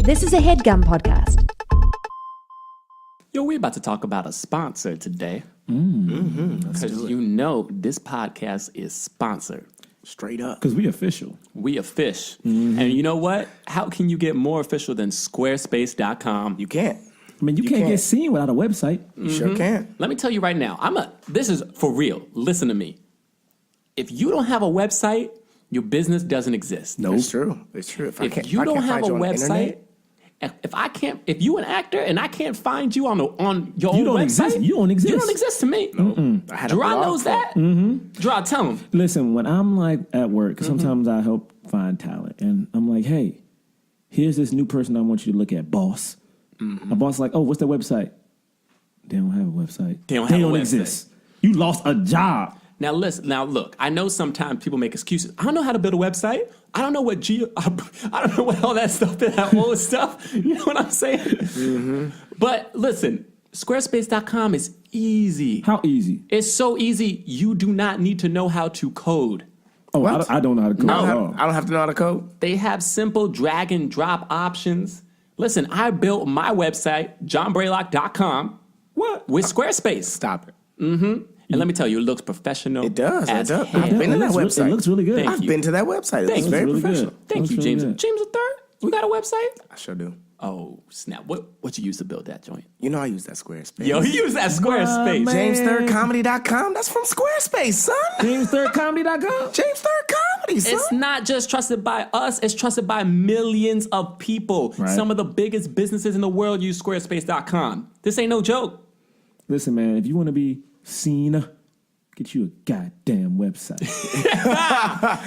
This is a HeadGum podcast. Yo, we're about to talk about a sponsor today. Because you know this podcast is sponsored. Straight up. Because we official. We official. And you know what? How can you get more official than squarespace.com? You can't. I mean, you can't get seen without a website. You sure can. Let me tell you right now, this is for real. Listen to me. If you don't have a website, your business doesn't exist. No, it's true. It's true. If you don't have a website, if you an actor and I can't find you on your own website, exist. You don't exist. You don't exist to me. Jerah knows that. Jerah, tell him. Listen, when I'm like at work, sometimes I help find talent, and I'm like, hey, here's this new person I want you to look at, boss. My boss is like, oh, what's their website? They don't have a website. They don't exist. You lost a job. Now listen. Now look. I know sometimes people make excuses. I don't know how to build a website. I don't know what I don't know what all that stuff is. That old stuff. You know what I'm saying? But listen, Squarespace.com is easy. How easy? It's so easy. You do not need to know how to code. Oh, I don't know how to code at all. I don't have to know how to code. They have simple drag and drop options. Listen, I built my website, johnbraylock.com, with Squarespace. Stop it. And let me tell you, it looks professional. It does. as I've hell. been to that website. It looks really good. I've been to that website. It's very really professional. good. Thank you, Looks James. really good. James III, we got a website? I sure do. Oh, snap. What you use to build that joint? You know I use that Squarespace. Yo, he used that Squarespace. JamesThirdComedy.com. That's from Squarespace, son. JamesThirdComedy.com. James Third Comedy, son. It's not just trusted by us, it's trusted by millions of people. Right. Some of the biggest businesses in the world use Squarespace.com. This ain't no joke. Listen, man, if you want to be seen, get you a goddamn website.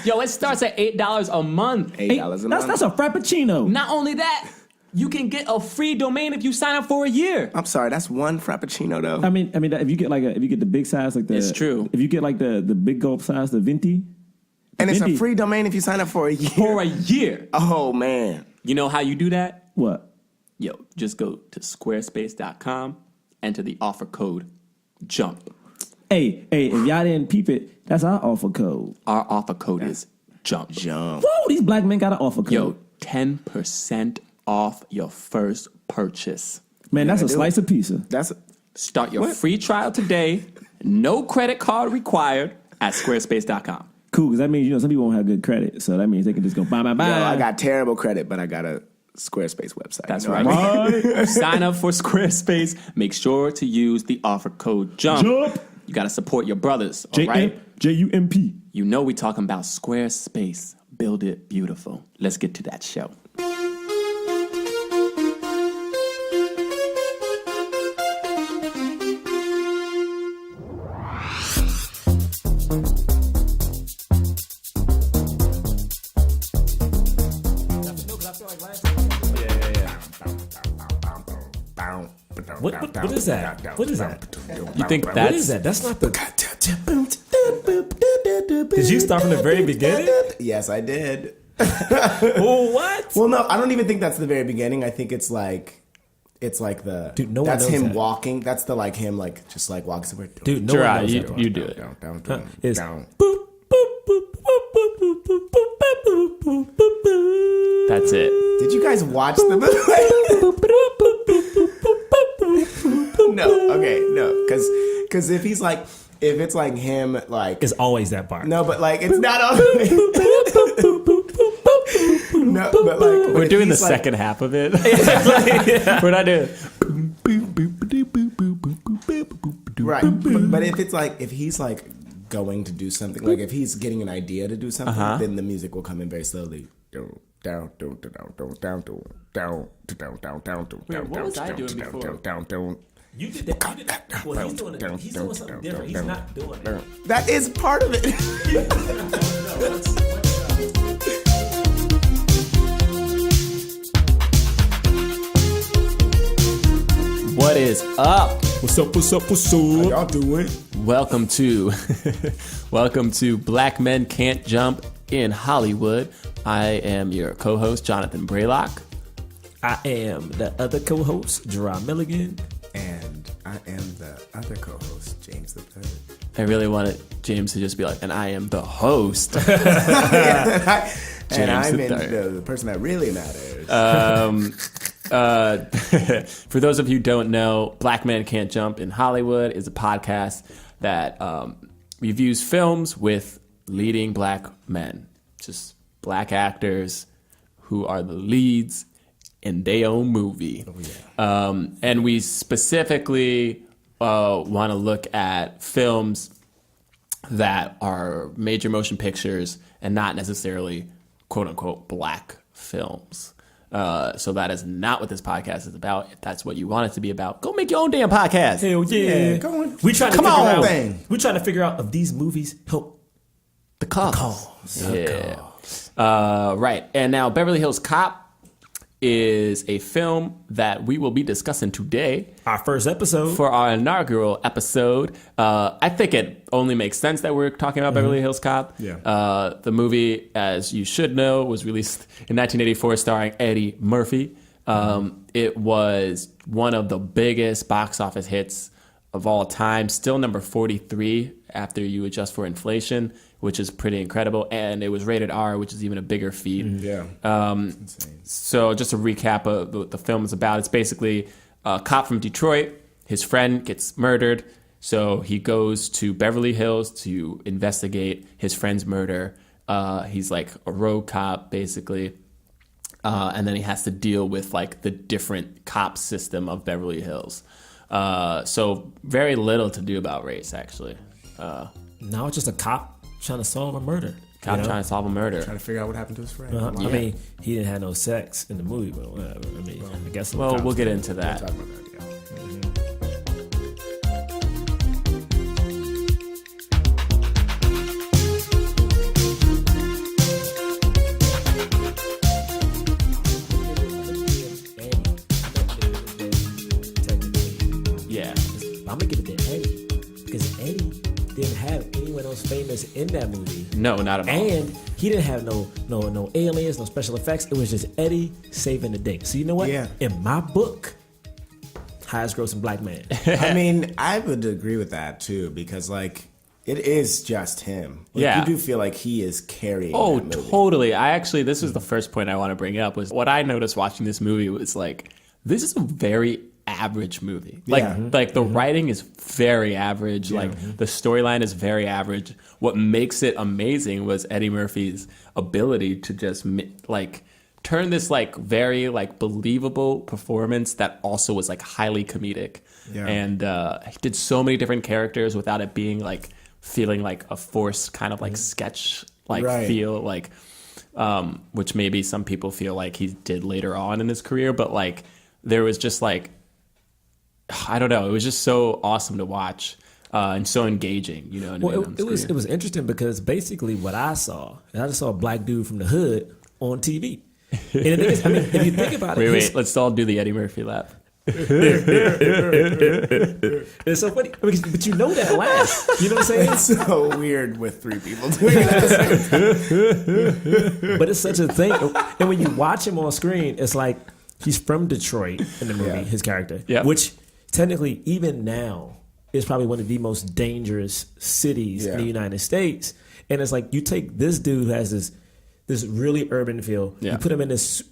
Yo, it starts at $8 a month. $8 a month. That's a frappuccino. Not only that, you can get a free domain if you sign up for a year. I'm sorry, that's one Frappuccino, though. I mean, if you get the big size, like the, It's true. If you get like the big gulp size, the venti, And it's a Venti. free domain if you sign up for a year. For a year. Oh, man. You know how you do that? what? Yo, just go to squarespace.com, enter the offer code JUMP. Hey, if y'all didn't peep it, that's our offer code. Our offer code is JUMP. Jump. Whoa, these black men got an offer code. Yo, 10% off your first purchase. Man, that's a do slice of pizza. That's Start your What? free trial today. No credit card required at squarespace.com. Cool, because that means, some people won't have good credit. So that means they can just go buy. Yo, I got terrible credit, but I got a Squarespace website. That's You know right. what I mean? Sign up for Squarespace. Make sure to use the offer code JUMP. Jump. You got to support your brothers, all right? JUMP. You know we talking about Squarespace. Build it beautiful. Let's get to that show. What is that? What is that? You think What that's... is that? That's not the. Did you start from the very beginning? Yes, I did. Oh, what? Well, no, I don't even think that's the very beginning. I think it's like the. Dude, no one that's knows him that. walking. That's the him just walking somewhere. Dude, no Jerah, one knows you that. do it. Down. It's Down. boop, boop, boop, boop, boop, boop, boop, boop, boop, boop, boop. That's it. Did you guys watch the movie? No. Okay. No. Because if it's like him, like It's always that part. no, but like it's not always. No, but like We're if doing the he's, like, second half of it. We're not doing... right. But if he's like going to do something, like if he's getting an idea to do something, then the music will come in very slowly. Down. Wait, what was I doing before? You did that. Well, he's doing it. He's doing something different. He's not doing it. That is part of it. What is up? What's up? How y'all doing? Welcome to Black Men Can't Jump in Hollywood. I am your co-host, Jonathan Braylock. I am the other co-host, Jerah Milligan. And I am the other co-host, James the Third. I really wanted James to just be like, and I am the host. And I'm the in third. the person that really matters. For those of you who don't know, Black Men Can't Jump in Hollywood is a podcast that reviews films with leading black men, just black actors who are the leads in their own movie. And we specifically want to look at films that are major motion pictures and not necessarily quote unquote black films. So that is not what this podcast is about. If that's what you want it to be about, go make your own damn podcast. Hell yeah. Go on. We trying to Come figure on, out. thing. We trying to figure out if these movies help The cause. The cause. Right. And now Beverly Hills Cop is a film that we will be discussing today Our first episode. for our inaugural episode. I think it only makes sense that we're talking about Beverly Hills Cop. Yeah. The movie, as you should know, was released in 1984 starring Eddie Murphy. It was one of the biggest box office hits of all time. Still number 43 after you adjust for inflation, which is pretty incredible. And it was rated R, which is even a bigger feat. Yeah. Insane. So just a recap of what the film is about. It's basically a cop from Detroit. His friend gets murdered. So he goes to Beverly Hills to investigate his friend's murder. He's like a rogue cop, basically. And then he has to deal with like the different cop system of Beverly Hills. So very little to do about race, actually. Now it's just a cop trying to solve a murder. Cop trying to solve a murder. Trying to figure out what happened to his friend. I mean, he didn't have no sex in the movie, but whatever. I mean, I guess. Well, we'll get into that. Talk about that, yeah. Yeah. I'm gonna give it to Eddie because Eddie didn't have anyone else famous in that movie. No, not at all. And he didn't have no aliens, no special effects. It was just Eddie saving the day. So you know what? Yeah. In my book, highest grossing black man. I mean, I would agree with that too because like it is just him. Like, Yeah. you do feel like he is carrying. Oh, that movie. totally. This was the first point I want to bring up was what I noticed watching this movie was like, this is a very average movie. Like, Yeah. like the writing is very average. Like the storyline is very average. What makes it amazing was Eddie Murphy's ability to just like turn this like very like believable performance that also was like highly comedic. Yeah. And he did so many different characters without it being like feeling like a forced kind of like sketch like Right. feel like which maybe some people feel like he did later on in his career, but like there was just like I don't know, it was just so awesome to watch and so engaging, you know what I mean, on it was screen. it was interesting because basically what I saw, and I just saw a black dude from the hood on TV. And the thing is, I mean, if you think about it, Wait, let's all do the Eddie Murphy lap. it's so funny. I mean, but you know that laugh. You know what I'm saying? It's so weird with three people doing it at the same time. But it's such a thing. And when you watch him on screen, it's like he's from Detroit in the movie, Yeah. his character. Yeah. Which technically, even now, is probably one of the most dangerous cities in the Yeah. United States. And it's like you take this dude who has this really urban feel, Yeah. you put him in this.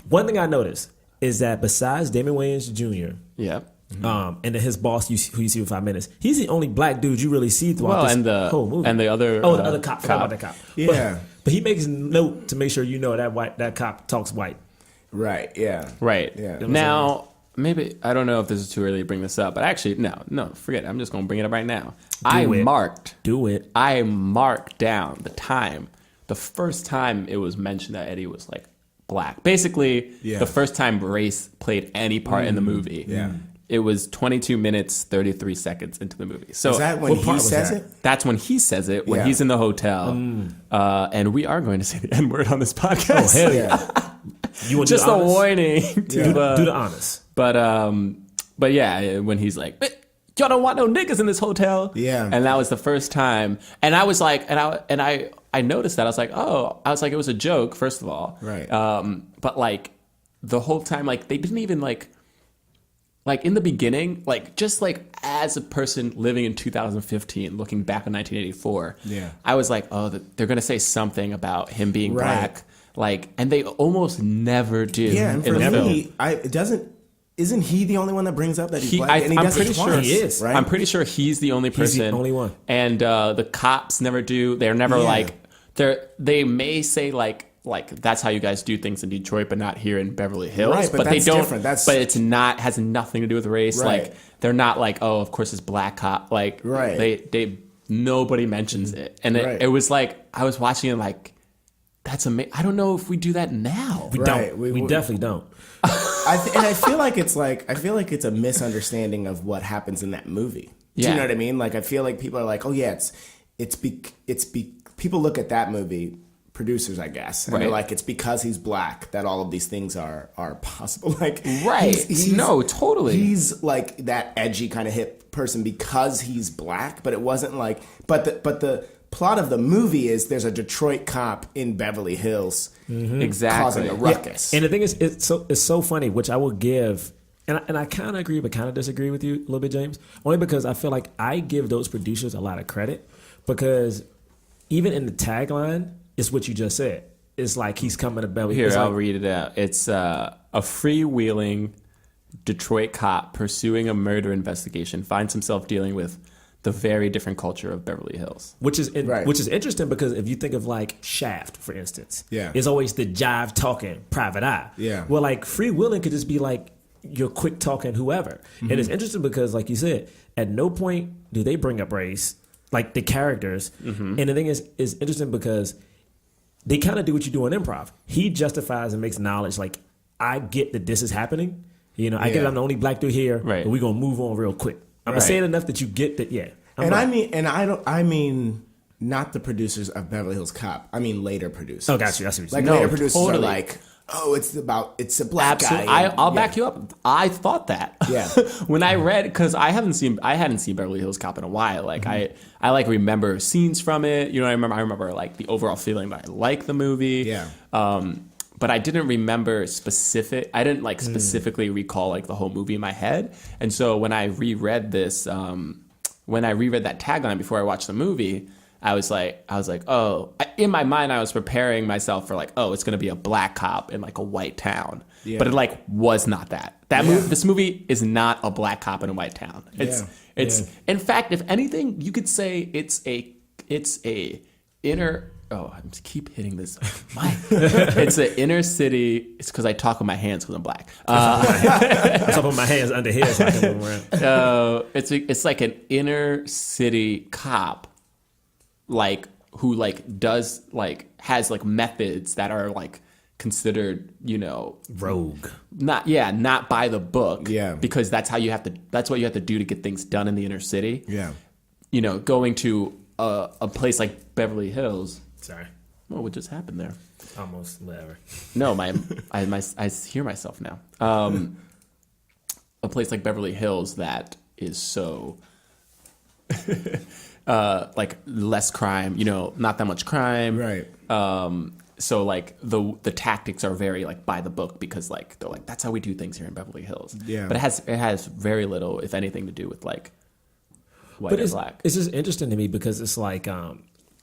One thing I noticed is that besides Damon Wayans Jr., Yeah. and then his boss, who you see in 5 minutes, he's the only black dude you really see throughout Well, this and the whole movie. and the other the other cop. Forgot about that cop. Yeah. But he makes note to make sure you know that cop talks white. Right. Yeah. Right. Yeah. Now, maybe I don't know if this is too early to bring this up, but actually, no, forget it. I'm just going to bring it up right now. I it. marked down the time, the first time it was mentioned that Eddie was like black. Basically, Yeah. the first time race played any part in the movie. Yeah. It was 22 minutes, 33 seconds into the movie. So Is that when what part he was says that? it? that's when he says it, when Yeah. he's in the hotel. And we are going to say the N-word on this podcast. Hell yeah. You want to Just a warning. To, Do the honors. But yeah, when he's like, y'all don't want no niggas in this hotel. Yeah. And that was the first time. And I was like, I noticed that. I was like, it was a joke, first of all. Right. But like the whole time, like they didn't even like, like in the beginning, like just like as a person living in 2015, looking back on 1984, I was like, oh, they're gonna say something about him being black, like, and they almost never do. Yeah, and for me, isn't he the only one that brings up that he's black? And I'm pretty sure he is. Right? I'm pretty sure he's the only person. He's the only one. And the cops never do. They're never like they may say like that's how you guys do things in Detroit, but not here in Beverly Hills. Right, but they that's don't. different. But it's not has nothing to do with race. Right. Like they're not like, oh, of course it's black cop. Like they nobody mentions it, and it was like I was watching it like that's amazing. I don't know if we do that now. We don't. We definitely don't. I feel like it's a misunderstanding of what happens in that movie. Do you know what I mean? Like I feel like people are like, oh yeah, people look at that movie, producers, I guess, and they're like, it's because he's black that all of these things are possible. Like no, totally. He's like that edgy kind of hip person because he's black, but it wasn't like but the plot of the movie is there's a Detroit cop in Beverly Hills causing a ruckus. Yeah. And the thing is, it's so funny, which I will give, and I kind of agree but kind of disagree with you a little bit, James, only because I feel like I give those producers a lot of credit because even in the tagline, it's what you just said. It's like he's coming to Beverly Hills. Here, I'll read it out. It's a freewheeling Detroit cop pursuing a murder investigation finds himself dealing with the very different culture of Beverly Hills, which is interesting because if you think of like Shaft, for instance, it's always the jive talking private eye. Yeah. Well, like freewheeling could just be like your quick talking whoever, and it's interesting because, like you said, at no point do they bring up race, like the characters, and the thing is interesting because they kind of do what you do in improv. He justifies and makes knowledge like I get that this is happening. You know, I get I'm the only black dude here, but we're gonna move on real quick. I'm gonna say it enough that you get that. Yeah, I mean, not the producers of Beverly Hills Cop. I mean, later producers. Oh, got you. That's what you're like saying. later producers are like, oh, it's a black guy. I'll back you up. I thought that. Yeah. When I read, because I hadn't seen Beverly Hills Cop in a while. Like I like remember scenes from it. You know, I remember like the overall feeling that I like the movie. Yeah. But I didn't remember specifically recall like the whole movie in my head. And so when I reread this, when I reread that tagline before I watched the movie, I was like, oh, in my mind, I was preparing myself for like, oh, it's going to be a black cop in like a white town. Yeah. But it like was not that. This movie is not a black cop in a white town. It's in fact, if anything, you could say it's a inner. Oh, I keep hitting this mic. It's an inner city. It's because I talk with my hands because I'm black. I put my hands under here so I can move around. It's like an inner city cop, like who like does like has like methods that are like considered, you know, rogue. Not by the book. Yeah. Because that's what you have to do to get things done in the inner city. Yeah. You know, going to a place like Beverly Hills. Sorry. Oh, what just happened there? Almost whatever. No, I hear myself now. A place like Beverly Hills that is so like less crime, you know, not that much crime. Right. So like the tactics are very like by the book because like they're like that's how we do things here in Beverly Hills. Yeah. But it has very little, if anything, to do with like white or black. It's just interesting to me because it's like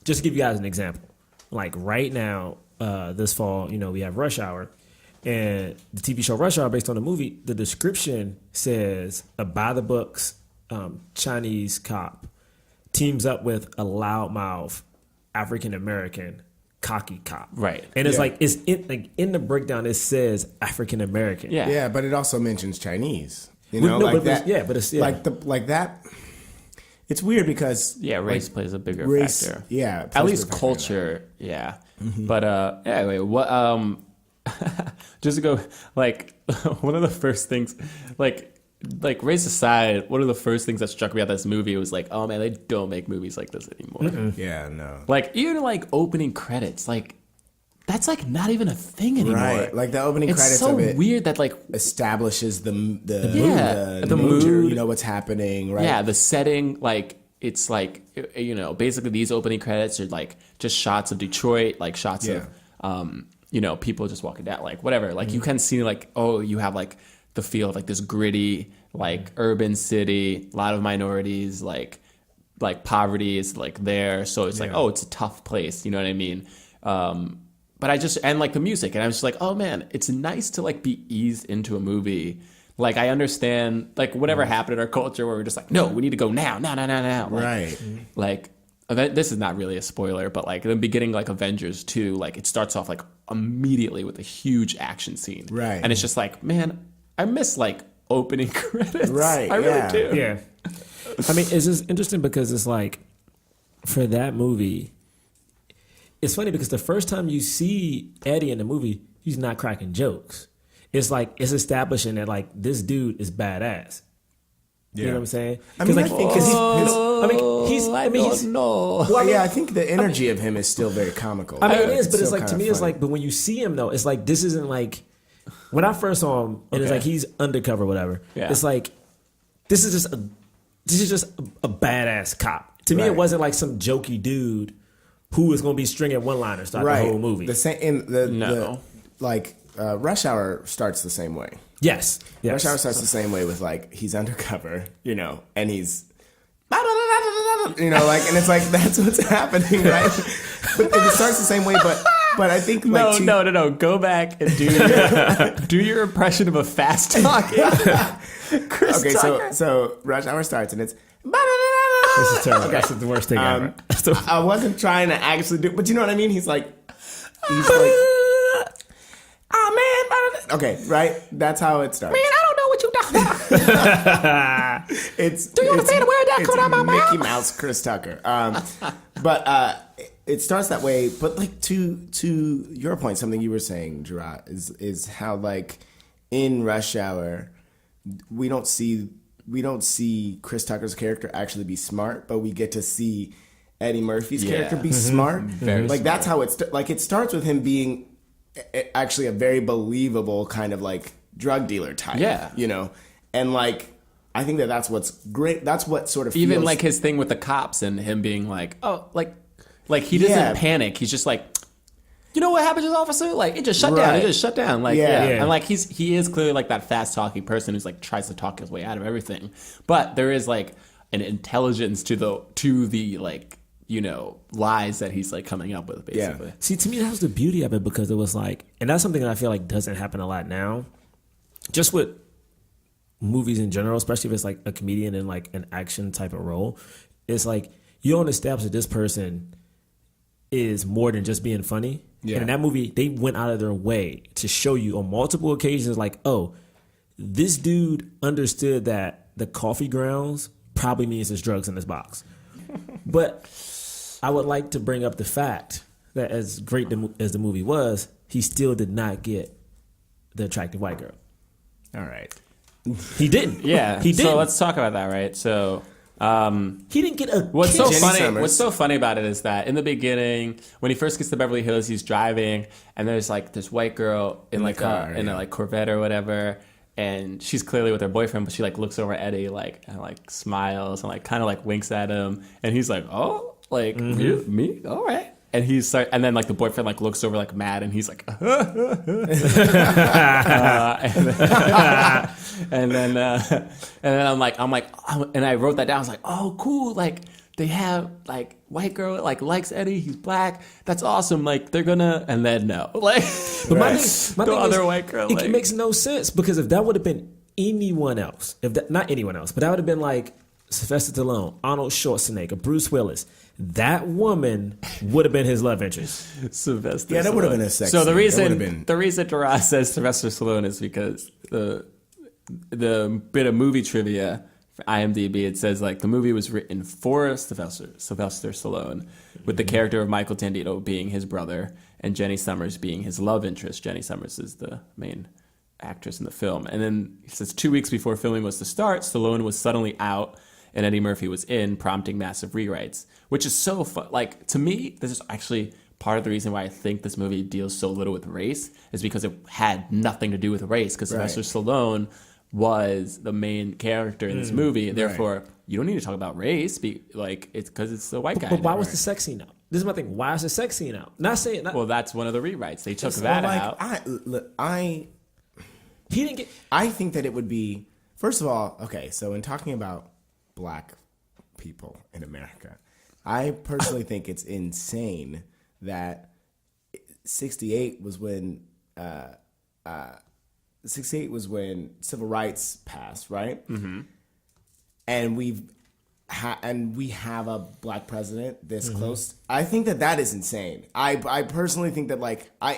just to give you guys an example, like right now, this fall, you know, we have Rush Hour, and the TV show Rush Hour, based on the movie, the description says a by the books Chinese cop teams up with a loudmouth African American cocky cop. Right. And it's like in the breakdown it says African American. Yeah. Yeah, but it also mentions Chinese. You know, like that. Like that. It's weird because race plays a bigger factor. Yeah, at least culture. Yeah, but anyway, what just to go like one of the first things, like race aside, one of the first things that struck me about this movie was like, oh man, they don't make movies like this anymore. Yeah, no. Like even like opening credits, like that's like not even a thing anymore. Right, like the opening credits so of it weird that like establishes the mood, mood, you know what's happening, right? Yeah, the setting, like it's like, you know, basically these opening credits are like just shots of Detroit, like shots of you know, people just walking down, like whatever. Like you can see like, oh, you have like the feel of like this gritty, like urban city, a lot of minorities, like poverty is like there. So it's like, oh, it's a tough place. You know what I mean? But and like the music, and I was just like, oh man, it's nice to like be eased into a movie. Like I understand like whatever happened in our culture where we're just like, no, we need to go now. Like, Right. Like this is not really a spoiler, but like the beginning, like Avengers 2, like it starts off like immediately with a huge action scene. Right. And it's just like, man, I miss like opening credits. Right. I really do. Yeah. I mean, it's just interesting because it's like, for that movie, it's funny because the first time you see Eddie in the movie, he's not cracking jokes. It's like, it's establishing that like this dude is badass. You know what I'm saying? I mean, like, I think I think the energy of him is still very comical. I mean, it is, but it's still like, to kinda me, it's funny. like, but when you see him though, it's like, this isn't like, when I first saw him, and it's like he's undercover, whatever. Yeah. It's like, this is just a badass cop. To me, it Right. wasn't like some jokey dude who is going to be stringing one-liners throughout the whole movie. The same in the No. Rush Hour starts the same way. Yes. Rush Hour starts the same way with like he's undercover, and he's and it's like that's what's happening, right? But it starts the same way, but I think like No. Go back and do your impression of a fast talking Chris Okay, Tucker. so Rush Hour starts and it's This is terrible. That's the worst thing ever. I wasn't trying to actually do, but you know what I mean? He's like, oh man, okay, right? That's how it starts. Man, I don't know what you talking about. Do you understand the word that coming out my mouth? Mickey Mouse, Chris Tucker. But it starts that way. But like to your point, something you were saying, Jerah, is how like in Rush Hour, we don't see Chris Tucker's character actually be smart, but we get to see Eddie Murphy's character be smart. Very like that's how it starts with him being actually a very believable kind of like drug dealer type. Yeah. And like I think that's what's great. That's what sort of Even feels, like his thing with the cops and him being like, oh, like he doesn't panic. He's just like, you know what happened to this officer? Like it just shut down. It just shut down. Like and like he is clearly like that fast talking person who's like tries to talk his way out of everything. But there is like an intelligence to the like lies that he's like coming up with basically. Yeah. See, to me, that was the beauty of it because it was like, and that's something that I feel like doesn't happen a lot now. Just with movies in general, especially if it's like a comedian in like an action type of role, it's like you don't establish that this person is more than just being funny. Yeah. And in that movie, they went out of their way to show you on multiple occasions, like, oh, this dude understood that the coffee grounds probably means there's drugs in this box. But I would like to bring up the fact that as great as the movie was, he still did not get the attractive white girl. all right. He didn't. Yeah. He didn't. So let's talk about that, right? So he didn't get a What's kiss. so Jenny funny? Summers. What's so funny about it is that in the beginning, when he first gets to Beverly Hills, he's driving, and there's like this white girl in like car, in a like Corvette or whatever, and she's clearly with her boyfriend, but she like looks over at Eddie like and like smiles and like kind of like winks at him, and he's like, oh, like you, me, all right. And and then like the boyfriend like looks over like mad, and he's like, and then I'm like, and I wrote that down. I was like, oh, cool, like they have like white girl like likes Eddie, he's black, that's awesome. Like they're gonna, and then no, like, But my the thing other is, white girl, it makes no sense because if that would have been anyone else, not anyone else, but that would have been like Sylvester Stallone, Arnold Schwarzenegger, Bruce Willis, that woman would have been his love interest. Sylvester. Yeah, that would have Stallone. been a sex So the scene. reason Jerah says Sylvester Stallone is because the bit of movie trivia for IMDb, it says like the movie was written for Sylvester Stallone, with the character of Michael Tandito being his brother and Jenny Summers being his love interest. Jenny Summers is the main actress in the film. And then he says 2 weeks before filming was to start, Stallone was suddenly out and Eddie Murphy was in, prompting massive rewrites, which is so fun. Like, to me, this is actually part of the reason why I think this movie deals so little with race, is because it had nothing to do with race, because Sylvester Stallone was the main character in this movie. Therefore, you don't need to talk about race, it's because it's the white guy. But why was the sex scene out? This is my thing. Why is the sex scene out? Well, that's one of the rewrites. They took that out. He didn't get. I think that it would be, first of all, okay, so in talking about black people in America, I personally think it's insane that 68 was when 68 was when civil rights passed, right? Mm-hmm. And we have a black president this close. I think that is insane. I personally think that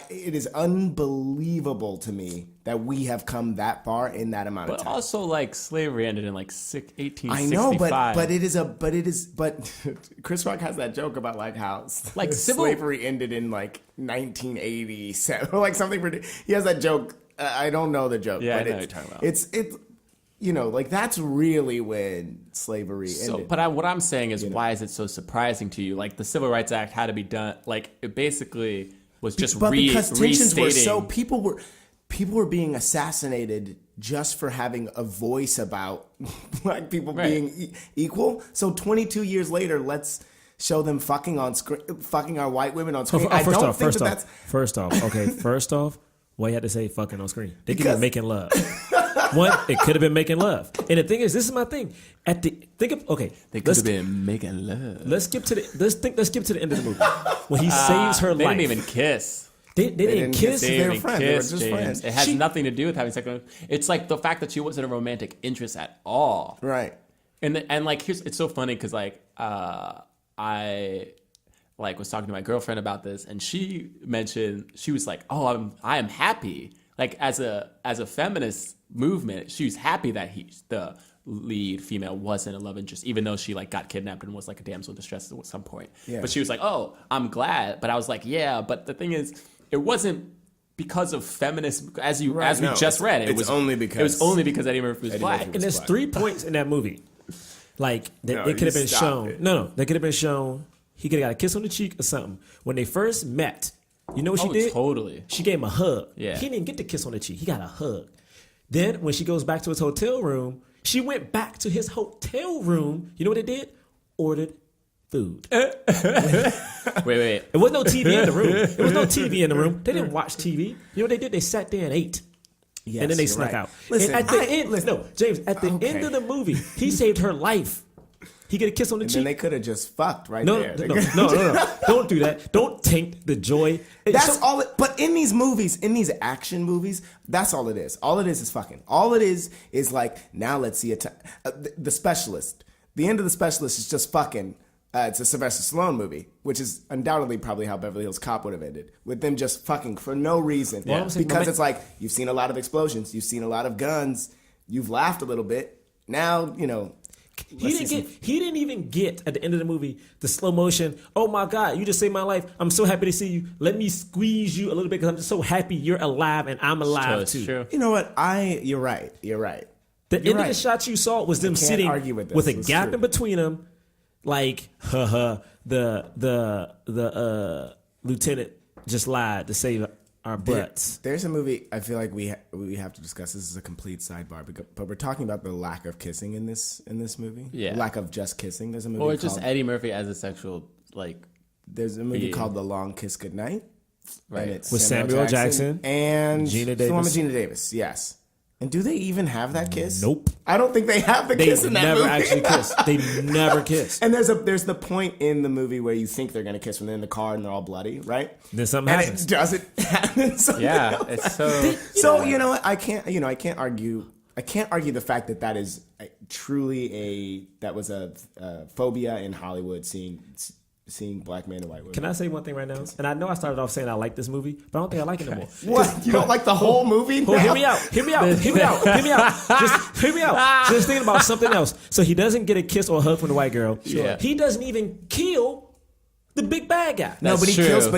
it is unbelievable to me that we have come that far in that amount of time. But also, like, slavery ended in 1865. I know, but Chris Rock has that joke about like how slavery ended in like 1987 or like something. He has that joke. I don't know the joke. Yeah, but I know what you're talking about. It's like that's really when slavery ended. But what I'm saying is, why is it so surprising to you? Like, the Civil Rights Act had to be done. Like, it basically was just because tensions were restating. People were being assassinated just for having a voice about black people being equal. So 22 years later, let's show them fucking on screen, fucking our white women on screen. First off, why you had to say fucking on screen? They could be making love. One, it could have been making love. And the thing is, this is my thing. They could have been making love. Let's skip to the end of the movie when he saves her They life. didn't even kiss. They didn't kiss. They They were didn't friends. kiss, They were just James. friends. It has nothing to do with having sex. It's like the fact that she wasn't a romantic interest at all. Right. And it's so funny because I was talking to my girlfriend about this, and she mentioned, she was like, "Oh, I am happy." Like, as a feminist movement, she was happy that the lead female wasn't a love interest, even though she got kidnapped and was like a damsel in distress at some point. Yeah. But she was like, "Oh, I'm glad." But I was like, "Yeah," but the thing is, it wasn't because of feminist, as we just read. It was only because Eddie Murphy was black. And there's 3 points in that movie. Like, it could have been shown. No, that could have been shown. He could have got a kiss on the cheek or something. When they first met, you know what she did? Totally. She gave him a hug. Yeah. He didn't get the kiss on the cheek. He got a hug. Then when she goes back to his hotel room, she went back to his hotel room. You know what they did? Ordered food. Wait. It was no TV in the room. There was no TV in the room. They didn't watch TV. You know what they did? They sat there and ate. Yes, and then they snuck out. Listen, and at the end, James, at the end of the movie, he saved her life. He get a kiss on the cheek. And they could have just fucked there. No. Don't do that. Don't taint the joy. But in these movies, in these action movies, that's all it is. All it is fucking. All it is like, now let's see The Specialist. The end of The Specialist is just fucking. It's a Sylvester Stallone movie, which is undoubtedly probably how Beverly Hills Cop would have ended, with them just fucking for no reason. Yeah. Because it's like, you've seen a lot of explosions, you've seen a lot of guns, you've laughed a little bit. Now, He didn't even get at the end of the movie the slow motion. Oh my God, you just saved my life. I'm so happy to see you. Let me squeeze you a little bit because I'm just so happy you're alive and I'm alive too. True. You know what? You're right. The end of the shot you saw was them sitting with a gap in between them, like the lieutenant just lied to save our butts. There's a movie I feel like we have to discuss. This is a complete sidebar, but we're talking about the lack of kissing in this movie. Yeah, lack of just kissing. There's a movie, or just Eddie Murphy as a sexual There's a movie called The Long Kiss Goodnight, right? And it's with Samuel Jackson and Gina Davis. The one with Gina Davis, yes. And do they even have that kiss? Nope. I don't think they have the kiss in that movie. They never actually kiss. They never kiss. And there's the point in the movie where you think they're gonna kiss when they're in the car and they're all bloody, right? Then something happens. And it doesn't happen. It's so. So you know what? I can't argue the fact that is truly that was a phobia in Hollywood, seeing black men and white women. Can I say one thing right now? And I know I started off saying I like this movie, but I don't think I like it no more. What? You don't like the whole movie? Well, hear me out. Just hear me out. Just thinking about something else. So he doesn't get a kiss or a hug from the white girl. Sure. He doesn't even kill the big bad guy. No, but he kills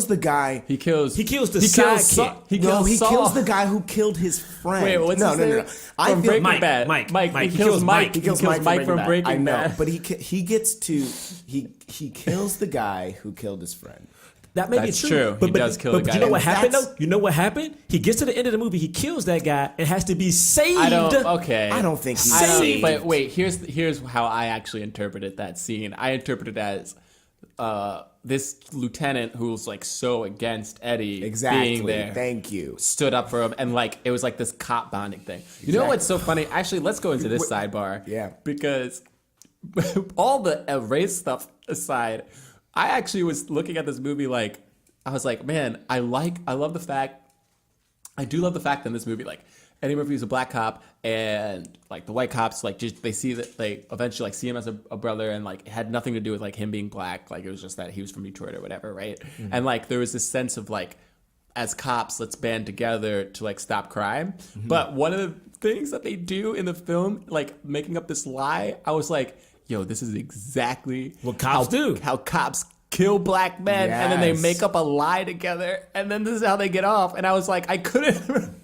the guy. He kills the sidekick. He kills the guy who killed his friend. Wait, what's his name? From Breaking Bad. Mike. He kills Mike. He kills Mike from Breaking Bad. I know, Bad. but he kills the guy who killed his friend. That may be true. He does kill the guy. But you know what happened though? You know what happened? He gets to the end of the movie, he kills that guy and has to be saved. I don't think he's saved. But wait, here's how I actually interpreted that scene. I interpreted it as this lieutenant who's like so against Eddie Exactly. being there. Thank you. Stood up for him, and like it was like this cop bonding thing. You know what's so funny? Actually, let's go into this sidebar. Yeah. Because all the race stuff aside, I actually was looking at this movie like I was like, man, I do love the fact that in this movie, like Eddie Murphy's a black cop, and like the white cops, like just they see that they eventually like see him as a brother, and like it had nothing to do with like him being black, like it was just that he was from Detroit or whatever, right? Mm-hmm. And like there was this sense of like, as cops, let's band together to like stop crime. Mm-hmm. But one of the things that they do in the film, like making up this lie, I was like, yo, this is exactly what cops do. How cops kill black men, and then they make up a lie together, and then this is how they get off. And I was like, I couldn't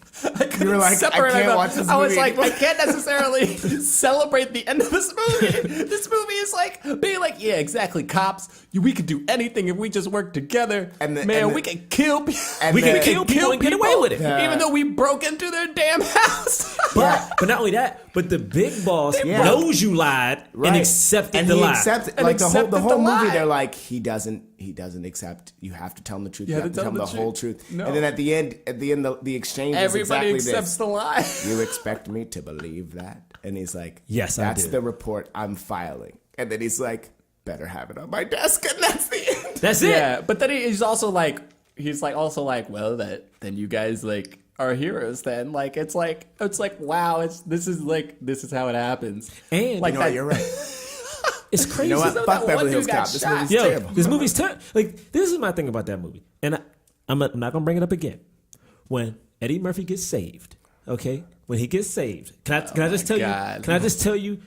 You were like, separate. I can't watch this movie. I was like, I can't necessarily celebrate the end of this movie. This movie is like being like, yeah, exactly. Cops, we could do anything if we just work together. We can kill people. We can kill people and get away with it, even though we broke into their damn house. But not only that, but the big boss knows you lied and accepted the lie. Like the whole movie, they're like, he doesn't accept. You have to tell him the truth. You have to tell him the whole truth. No. And then at the end, the exchange is exactly accepts the lie. You expect me to believe that? And he's like, yes, that's the report I'm filing. And then he's like, better have it on my desk. And that's the end. That's it. Yeah, but then he's also like, well, then you guys like are heroes. Then like it's like wow, this is how it happens. And like you're right. It's crazy. You know what? Fuck Beverly Hills Cop. This movie's terrible. This movie's like this is my thing about that movie, and I'm not gonna bring it up again. When Eddie Murphy gets saved, okay? When he gets saved, can I just tell you? Can I just tell you,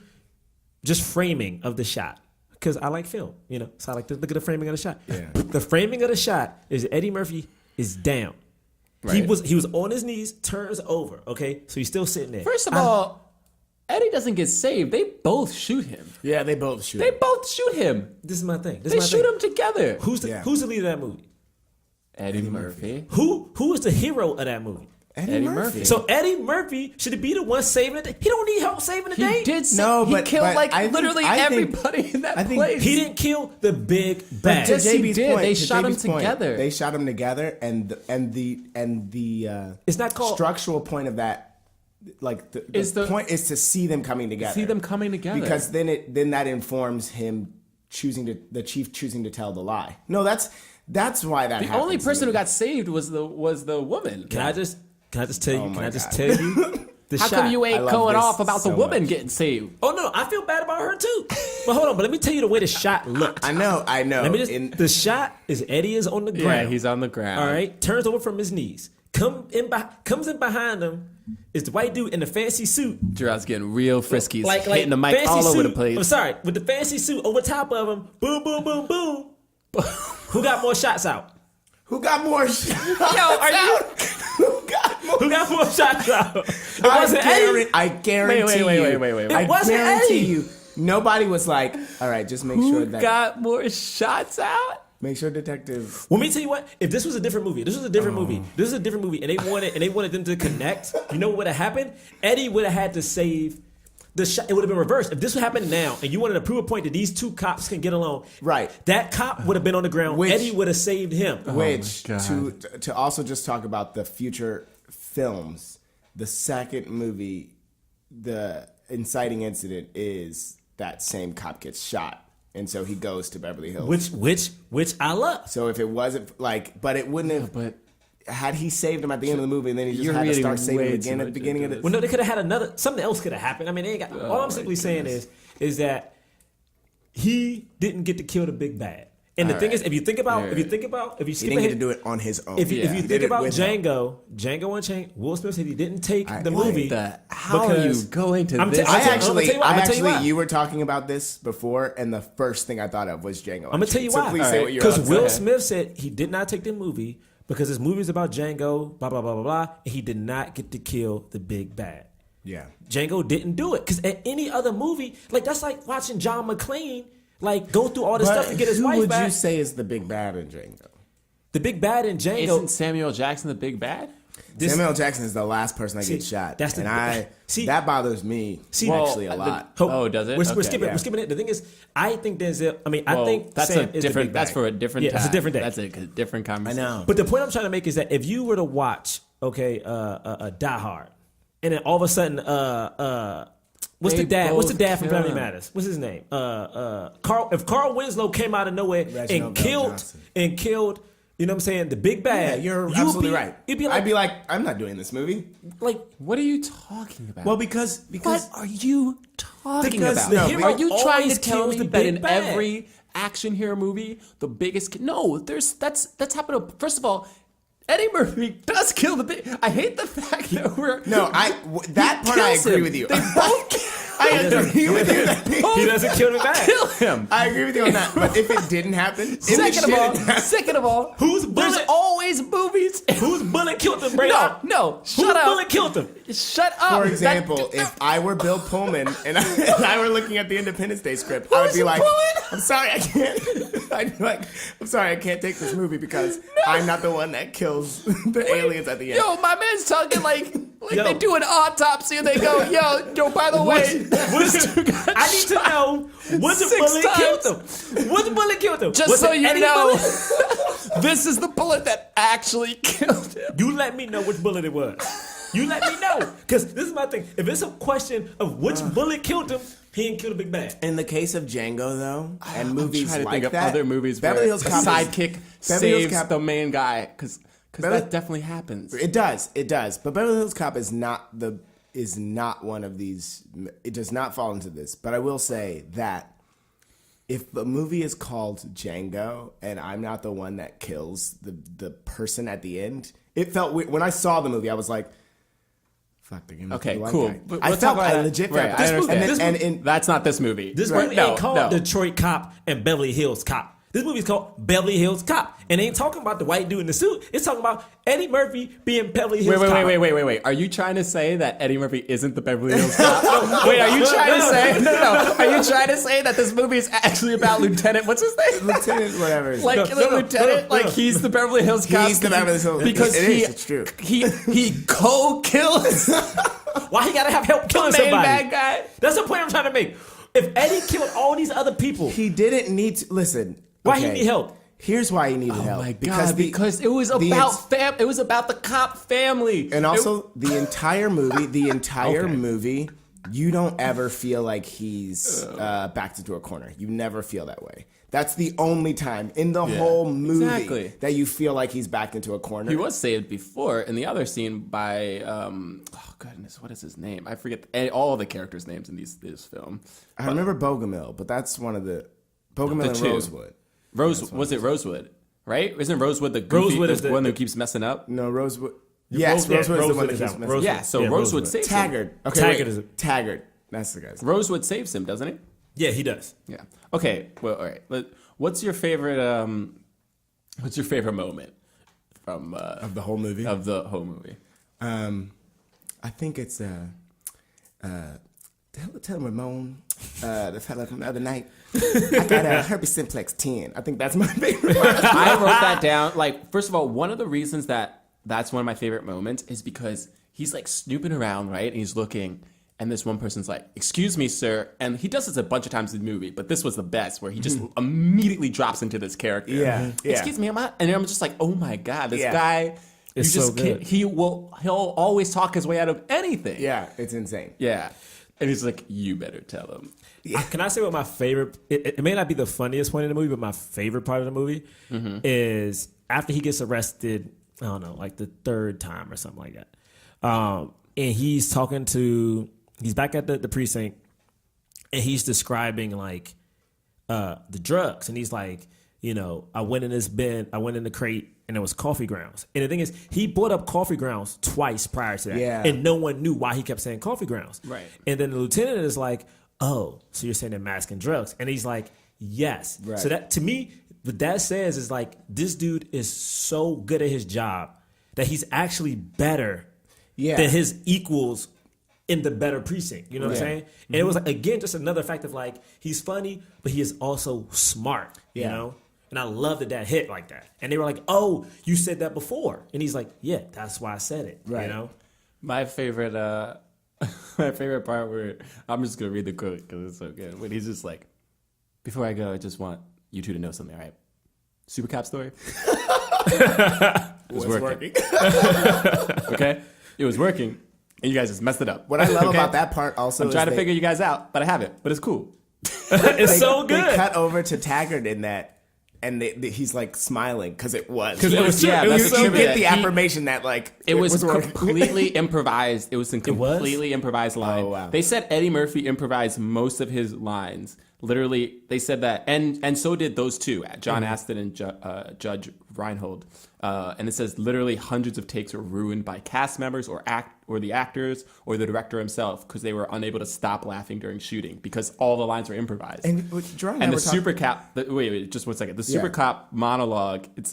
just framing of the shot? Because I like film, so I like to look at the framing of the shot. Yeah. The framing of the shot is Eddie Murphy is down. Right. He was on his knees, turns over, okay? So he's still sitting there. First of all, Eddie doesn't get saved. They both shoot him. Yeah, they both shoot him. This is my thing. They shoot him together. Who's the leader of that movie? Eddie Murphy. Who is the hero of that movie? Eddie Murphy. So Eddie Murphy should be the one saving the day. He don't need help saving the day. He did. He killed literally everybody in that place. He didn't kill the big bad. Yes, he did. They shot him together. They shot him together, and the it's not called structural point of that. Like the point is to see them coming together. Because then that informs him the chief choosing to tell the lie. No, that's why that. The only person who got saved was the woman. Can I just tell you? The How shot. come you ain't going off about the woman getting saved? Oh no, I feel bad about her too. But hold on, but let me tell you the way the shot looked. I know. The shot is Eddie is on the ground. Yeah, he's on the ground. All right, turns over from his knees. Comes in behind him is the white dude in the fancy suit. Jerah's getting real frisky. He's hitting the mic all over the place. I'm sorry, with the fancy suit over top of him. Boom, boom, boom, boom. Who got more shots out? Who got more shots Who got more shots out? I guarantee Wait. I guarantee you. Nobody was like, all right, just make sure that. Who got more shots out? Make sure detective. Well, let me tell you what. If this was a different movie, and they wanted them to connect. You know what would have happened? Eddie would have had to save the shot. It would have been reversed. If this would happen now, and you wanted to prove a point that these two cops can get along, right? That cop would have been on the ground. Eddie would have saved him. To also just talk about the future films, the second movie, the inciting incident is that same cop gets shot. And so he goes to Beverly Hills. Which I love. So if it wasn't but it wouldn't have. But had he saved him at the end of the movie, and then he just had to start saving him again at the beginning of it. Well, no, they could have had something else could have happened. I mean, they ain't got. All I'm simply saying is that he didn't get to kill the big bad. And the thing is, if you skip he didn't get to do it on his own. If you think about Django Unchained, Will Smith said he didn't take the movie. How are you going to this? You were talking about this before, and the first thing I thought of was Django. I'm gonna tell you why. So please say what you're because Will Smith said he did not take the movie because his movie is about Django, blah blah blah blah blah, and he did not get to kill the big bad. Yeah, Django didn't do it because at any other movie, that's like watching John McClane. Go through all this stuff to get his wife back. Who would you say is the big bad in Django? The big bad in Django. Isn't Samuel Jackson the big bad? Samuel L. Jackson is the last person that gets shot. That bothers me actually a lot. Does it? We're skipping it. The thing is, I think Denzel. I mean, I think that's Sam is the big bag. That's for a different. It's a different day. That's a different conversation. I know. But the point I'm trying to make is that if you were to watch, Die Hard, and then all of a sudden, what's the dad from Family Matters? What's his name? Carl. If Carl Winslow came out of nowhere and killed. You know what I'm saying? The big bad. Yeah, you're absolutely right. I'd be like, I'm not doing this movie. Like, what are you talking about? Well, because what are you talking about? Are you trying to tell me that in bad. every action hero movie, the biggest? No, that's happened. First of all, Eddie Murphy does kill the big. I hate the fact that that part I agree with you. They both. I agree with you. He doesn't kill the bad. Kill him. I agree with you on that. But if it didn't happen, second of all, there's always movies. Whose bullet killed him, Braylock? No, shut Whose up. bullet killed him? Shut up. For example, if I were Bill Pullman and I were looking at the Independence Day script, I would be like, I'm sorry, I can't. I'd be like, I'm sorry, I can't take this movie because I'm not the one that kills the aliens at the end. Yo, my man's talking like they do an autopsy and they go, yo, by the way. I need to know which bullet killed him. Which bullet killed him? Just so you know, this is the bullet that actually killed him. You let me know which bullet it was. You let me know. Because this is my thing. If it's a question of which bullet killed him, he ain't killed a big bad. In the case of Django, though, and movies I'm trying to like think of that, other movies Beverly where Hills the Cop sidekick saves the main guy, because that definitely happens. It does. But Beverly Hills Cop is not one of these. It does not fall into this. But I will say that if the movie is called Django and I'm not the one that kills the person at the end, it felt weird. When I saw the movie, I was like, fuck, they're gonna okay, kill the cool. Guy. I legit felt I understand. and that's not this movie. This movie ain't called Detroit Cop and Beverly Hills Cop. This movie's called Beverly Hills Cop. And it ain't talking about the white dude in the suit. It's talking about Eddie Murphy being Beverly Hills Cop. Wait. Are you trying to say that Eddie Murphy isn't the Beverly Hills Cop? Wait, are you trying to say... No. Are you trying to say that this movie is actually about Lieutenant... What's his name? Lieutenant whatever. Lieutenant? Like, he's the Beverly Hills Cop? He's the Beverly Hills Cop. Because it's true. He co-kills... Why he gotta have help killing somebody? Bad guy. That's the point I'm trying to make. If Eddie killed all these other people... He didn't need to... Listen... Why he need help? Here's why he needed help. Oh my God! Because it was about it was about the cop family, and also the entire movie. You don't ever feel like he's backed into a corner. You never feel that way. That's the only time in the whole movie that you feel like he's backed into a corner. He was saved before in the other scene by oh goodness, what is his name? I forget all the characters' names in this film. I remember Bogomil, but that's one of the Bogomil and Rosewood. Was it Rosewood? Right? Isn't Rosewood the goofy, Rosewood is the one who keeps messing up? No, Rosewood. Yes, Rosewood is the one that keeps messing up. Yeah, so Rosewood saves him. Taggart. Okay, Taggart. That's the guy's name. Rosewood saves him, doesn't he? Yeah, he does. Yeah. Okay. Well, all right. What's your favorite? What's your favorite moment from of the whole movie? Of the whole movie. I think it's tell Ramon, the fella from the other night. I got a herpes simplex 10. I think that's my favorite. I wrote that down. Like, first of all, one of the reasons that's one of my favorite moments is because he's like snooping around, right? And he's looking, and this one person's like, "Excuse me, sir." And he does this a bunch of times in the movie, but this was the best, where he just immediately drops into this character. Yeah. Excuse me, and I'm just like, oh my God, this guy. It's so good. He'll always talk his way out of anything. Yeah, it's insane. Yeah. And he's like, you better tell him. Yeah. Can I say what my favorite... It may not be the funniest point in the movie, but my favorite part of the movie is after he gets arrested, I don't know, like the third time or something like that. And he's talking to... He's back at the precinct, and he's describing, like, the drugs. And he's like, you know, I went in the crate, and there was coffee grounds. And the thing is, he brought up coffee grounds twice prior to that. Yeah. And no one knew why he kept saying coffee grounds. Right. And then the lieutenant is like, oh, so you're saying they're masking drugs. And he's like, yes. Right. So that, to me, what that says is like, this dude is so good at his job that he's actually better than his equals in the better precinct. You know what I'm saying? And it was, like, again, just another fact of like, he's funny, but he is also smart, you know? And I love that hit like that. And they were like, "Oh, you said that before." And he's like, "Yeah, that's why I said it." Right. You know? My favorite, my favorite part where I'm just gonna read the quote because it's so good. When he's just like, "Before I go, I just want you two to know something. All right, Super Cop story. It was working. Okay, it was working, and you guys just messed it up. What I love Okay? about that part also I'm is trying to figure you guys out, but I haven't. But it's cool. It's so good. They cut over to Taggart in that, and he's like smiling because it was. 'Cause it was true. Yeah, It was you so get good. the affirmation that like It was working. completely improvised. It was a completely improvised line. Oh, wow. They said Eddie Murphy improvised most of his lines. Literally, they said that, and so did those two, John Astin and Judge Reinhold. And it says literally hundreds of takes were ruined by cast members or the actors or the director himself because they were unable to stop laughing during shooting because all the lines were improvised. And the Super Cop, wait, just 1 second. The Super Cop monologue, it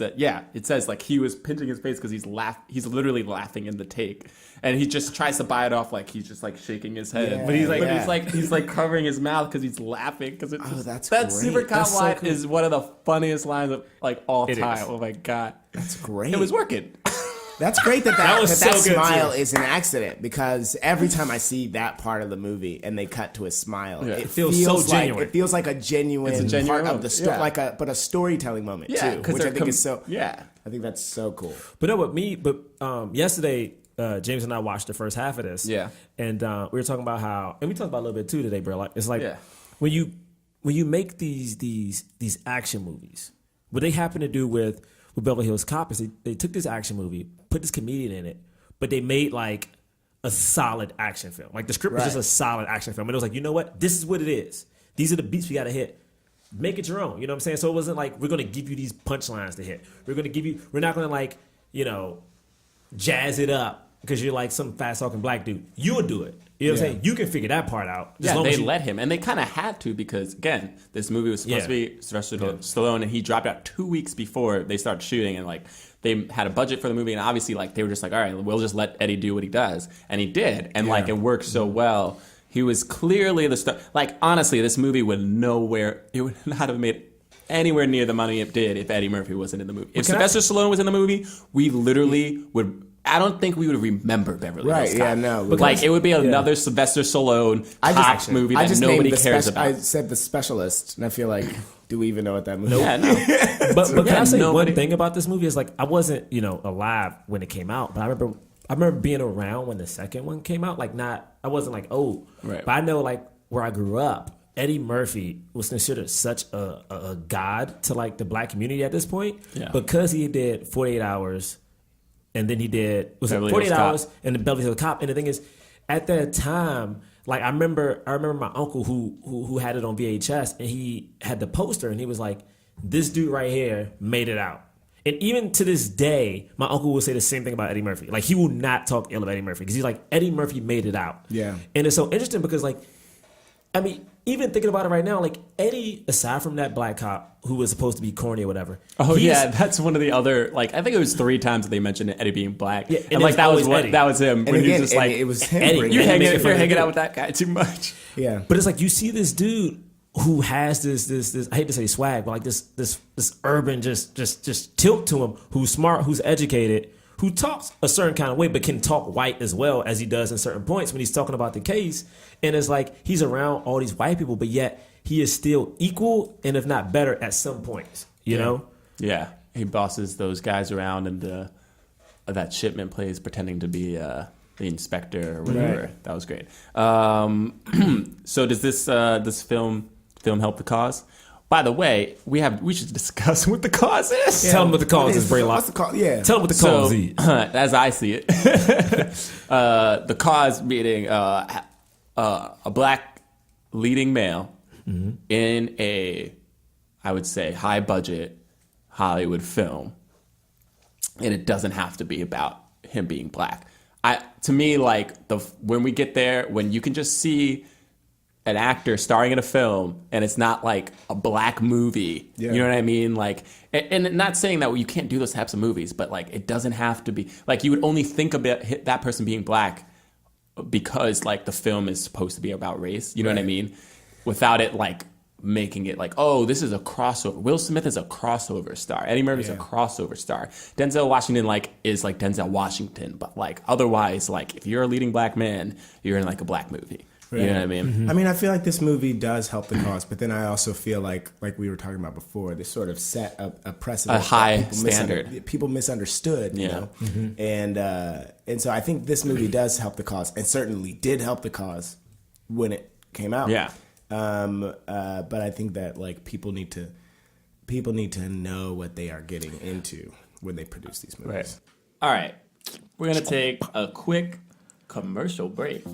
says like he was pinching his face because he's literally laughing in the take. And he just tries to buy it off like he's just like shaking his head. Yeah, but yeah. he's like covering his mouth because he's laughing. Because that's that great. Super Cop That's so line cool. is one of the funniest lines of like all It time. is. Oh my God. That's great. It was working. That's great that was so good, smile too. is an accident because every time I see that part of the movie and they cut to a smile, it feels feels so like genuine. it feels like a genuine, It's a genuine part of moment. the story, Yeah. but a storytelling moment Yeah, too, 'cause which I they're think is so. Yeah. I think that's so cool. But no, yesterday, James and I watched the first half of this. Yeah. And we were talking about how, and we talked about it a little bit too today, bro. Like, it's like Yeah. when you make these action movies, what they happen to do with Beverly Hills Cop is they took this action movie, put this comedian in it, but they made like a solid action film. Like the script was just a solid action film. And it was like, you know what? This is what it is. These are the beats we got to hit. Make it your own. You know what I'm saying? So it wasn't like, we're going to give you these punchlines to hit. We're not going to like, jazz it up because you're like some fast talking black dude. You'll do it. You know what I'm saying? You can figure that part out. Yeah, they let him, and they kind of had to because again, this movie was supposed to be Sylvester Stallone, and he dropped out 2 weeks before they started shooting, and like they had a budget for the movie, and obviously like they were just like, all right, we'll just let Eddie do what he does, and he did, and like it worked so well. He was clearly the star. Like honestly, this movie would not have made anywhere near the money it did if Eddie Murphy wasn't in the movie. If Sylvester Stallone was in the movie, we literally would. I don't think we would remember Beverly Hills Cop. Yeah, no. Like it would be another Sylvester Stallone cop movie that nobody cares about. I said The Specialist, and I feel like, do we even know what that movie is? Yeah, no. But can I say nobody- one thing about this movie is like I wasn't alive when it came out, but I remember being around when the second one came out. Like I wasn't like old, Right. But I know like where I grew up, Eddie Murphy was considered such a god to like the black community at this point because he did 48 Hours. And then he did, was it Beverly 48 Hills Hours Cop. and the Beverly Hills Cop. And the thing is, at that time, like I remember my uncle who had it on VHS and he had the poster and he was like, this dude right here made it out. And even to this day, my uncle will say the same thing about Eddie Murphy. Like he will not talk ill of Eddie Murphy because he's like, Eddie Murphy made it out. Yeah. And it's so interesting because like, I mean, even thinking about it right now, like Eddie, aside from that black cop who was supposed to be corny or whatever. Oh yeah, that's one of the other. Like I think it was 3 times that they mentioned Eddie being black. Yeah, and like that was Eddie. that was him. And When he again, was just like, it was him. Eddie, bringing you're Yeah, it. making fun of hanging him. out with that guy too much. Yeah. But it's like you see this dude who has this I hate to say swag, but like this urban just tilt to him, who's smart, who's educated, who talks a certain kind of way, but can talk white as well as he does in certain points when he's talking about the case. And it's like he's around all these white people, but yet he is still equal and if not better at some points, you know? Yeah, he bosses those guys around, and that shipment plays pretending to be the inspector or whatever. Right. That was great. So does this film help the cause? By the way, we should discuss what the cause is. Tell him what the cause is, What's Braylock. the cause? Yeah. Tell him what the cause is. As I see it, the cause being a black leading male in a, I would say, high budget Hollywood film, and it doesn't have to be about him being black. To me, like when we get there, when you can just see an actor starring in a film and it's not like a black movie, you know what I mean? Like, and not saying that you can't do those types of movies, but like it doesn't have to be like you would only think about that person being black because like the film is supposed to be about race. You know what I mean? Without it like making it like, oh, this is a crossover. Will Smith is a crossover star. Eddie Murphy's a crossover star. Denzel Washington is like Denzel Washington, but like otherwise, like if you're a leading black man, you're in like a black movie. Right. You know what I mean? Mm-hmm. I mean, I feel like this movie does help the cause, but then I also feel like we were talking about before, this sort of set a precedent, a high standard. People misunderstood, you know, and so I think this movie does help the cause, and certainly did help the cause when it came out. Yeah. But I think that like people need to know what they are getting into when they produce these movies. Right. All right, we're gonna take a quick commercial break.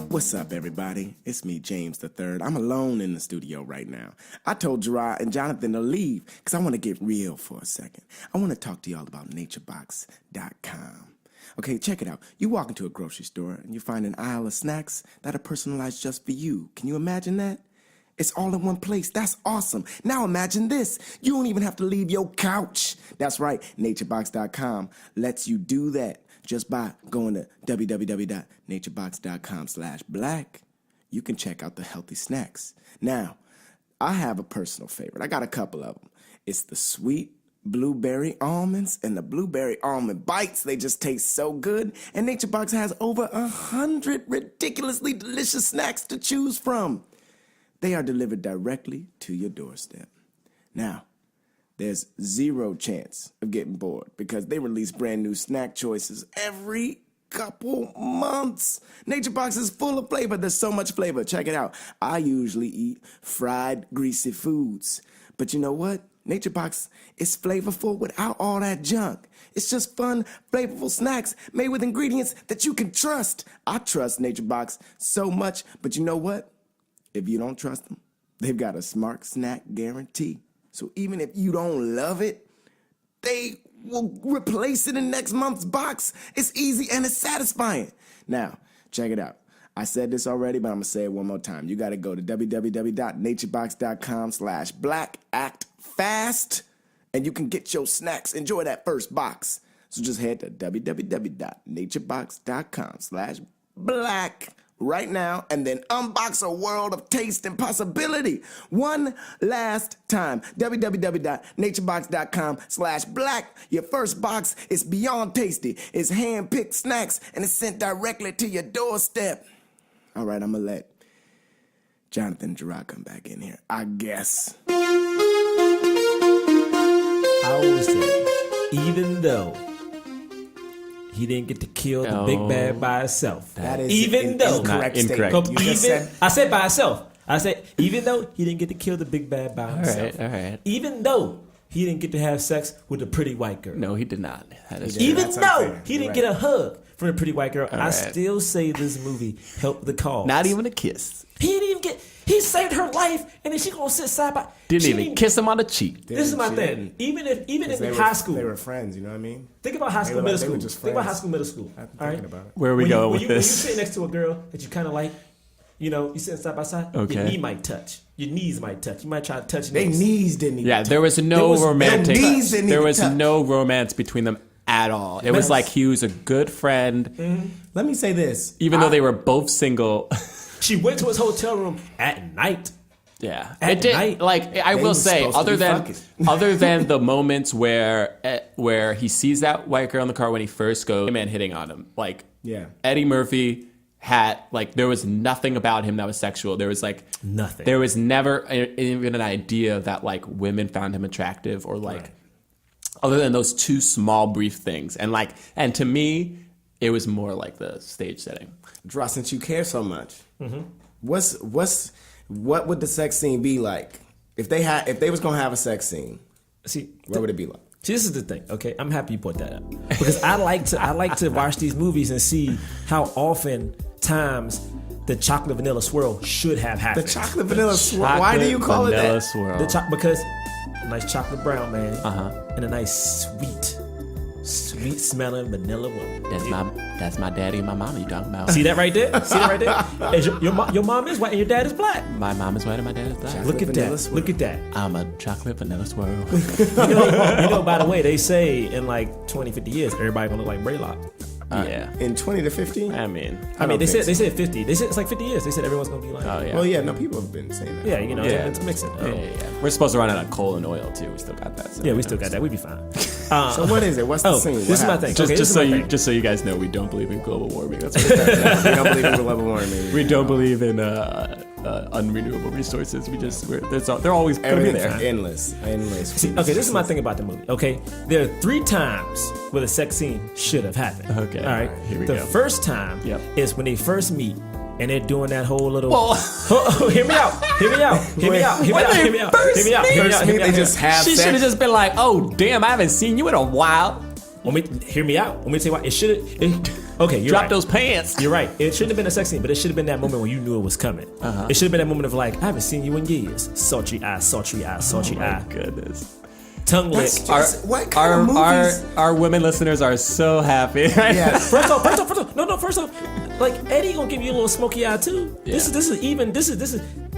What's up, everybody? It's me, James the Third. I'm alone in the studio right now. I told Jerah and Jonathan to leave because I want to get real for a second. I want to talk to y'all about naturebox.com. Okay, check it out. You walk into a grocery store and you find an aisle of snacks that are personalized just for you. Can you imagine that? It's all in one place. That's awesome. Now imagine this. You don't even have to leave your couch. That's right. Naturebox.com lets you do that just by going to www.naturebox.com/black. You can check out the healthy snacks. Now, I have a personal favorite. I got a couple of them. It's the sweet blueberry almonds and the blueberry almond bites. They just taste so good. And NatureBox has over 100 ridiculously delicious snacks to choose from. They are delivered directly to your doorstep. Now, there's zero chance of getting bored because they release brand new snack choices every couple months. NatureBox is full of flavor. There's so much flavor. Check it out. I usually eat fried, greasy foods. But you know what? NatureBox is flavorful without all that junk. It's just fun, flavorful snacks made with ingredients that you can trust. I trust NatureBox so much, but you know what? If you don't trust them, they've got a smart snack guarantee. So even if you don't love it, they will replace it in next month's box. It's easy and it's satisfying. Now, check it out. I said this already, but I'm going to say it one more time. You got to go to www.naturebox.com/black. Act fast, and you can get your snacks. Enjoy that first box. So just head to www.naturebox.com/black. right now and then unbox a world of taste and possibility. One last time, www.naturebox.com/black. Your first box is beyond tasty. It's hand-picked snacks and it's sent directly to your doorstep. All right, I'm gonna let Jonathan and Jerah come back in here, I guess. I always say, even though he didn't get to kill the big bad by himself. That is even though incorrect. I said by himself. I said even though he didn't get to kill the big bad by himself. All right. Even though he didn't get to have sex with a pretty white girl. No, he did not. Even though he didn't get a hug from a pretty white girl, I still say this movie helped the cause. Not even a kiss. He didn't even get. He saved her life, and then she gonna sit side by. Didn't even kiss him on the cheek. This is my thing. Even in high school, they were friends. You know what I mean? Think about high school, middle school. Think about high school, middle school. I'm all right? thinking about it. Where are we going with this? this? When you sit next to a girl that you kind of like, you know, you sitting side by side. Okay. Your knee might touch. Your knees might touch. You might try to touch. Their knees didn't even. Yeah, there was no romantic. There was touch. no romance between them at all. It was like he was a good friend. Mm-hmm. Let me say this: even though they were both single. She went to his hotel room at night. Yeah, At it did. night. Like I will say, other than the moments where he sees that white girl in the car when he first goes, man hitting on him. Like Eddie Murphy had there was nothing about him that was sexual. There was nothing. There was never even an idea that women found him attractive or other than those two small brief things. And to me, it was more like the stage setting. Jerah, since you care so much, what would the sex scene be like if they was gonna have a sex scene? What would it be like? See, this is the thing. Okay, I'm happy you put that up because I like to watch these movies and see how often times the chocolate vanilla swirl should have happened. The chocolate vanilla swirl. Why do you call it that? Swirl. Because a nice chocolate brown man and a nice sweet smelling vanilla woman. That's my daddy and my mama you talking about. See that right there? Is your mom is white and your dad is black. My mom is white and my dad is black. Look at that. I'm a chocolate vanilla swirl. you know, by the way, they say in 20, 50 years, everybody gonna look like Braylock. Yeah. In 20 to 50? I mean, they said 50. They said it's like 50 years. They said everyone's gonna be like, oh yeah. Well, yeah, no, people have been saying that. yeah, you know, Yeah. it's mixing. Yeah. We're supposed to run out of coal and oil too. We still got that. So Yeah, we still got that. We'd be fine. So what is it? What's the scene? This is my thing. Okay, Just so you guys know, we don't believe in global warming. That's what it is. We don't believe in global warming. We don't believe in unrenewable resources. They're always going to be there. Endless. See, okay, this is my thing about the movie. Okay, there are 3 times where the sex scene should have happened. Okay, all right. here we the go. first time Yep. is when they first meet. And they're doing that whole little. Well, hear me out. They just have she sex. should have just been like, "Oh, damn, I haven't seen you in a while." Hear me out. Let me tell you why. It should have. Okay, you're Drop right. those pants. You're right. It shouldn't have been a sex scene, but it should have been that moment when you knew it was coming. It should have been that moment of like, I haven't seen you in years. Sultry eye, sultry eye, sultry eye. Goodness. Tongue lick. What kind of movies? Our women listeners are so happy. Right? Yeah. First off, like Eddie gonna give you a little smoky eye too. Yeah. This is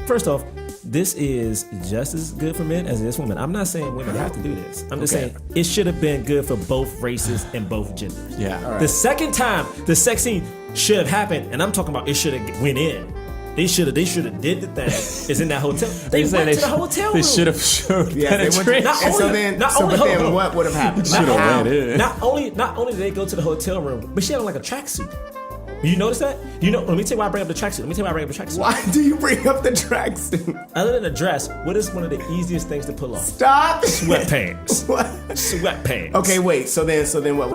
first off, this is just as good for men as it is for women. I'm not saying women have to do this. I'm just saying it should have been good for both races and both genders. Yeah. All The second time the sex scene should have happened, and I'm talking about it should have went in. They should have did the thing. It's in that hotel. They went to the hotel room. They should have showed penetration. What would have happened? Not only did they go to the hotel room, but she had on like a tracksuit. You notice that? Let me tell you why I bring up the tracksuit. Why do you bring up the tracksuit? Other than a dress, what is one of the easiest things to pull off? Stop. Sweatpants. What? Sweatpants. Okay, wait. So then what?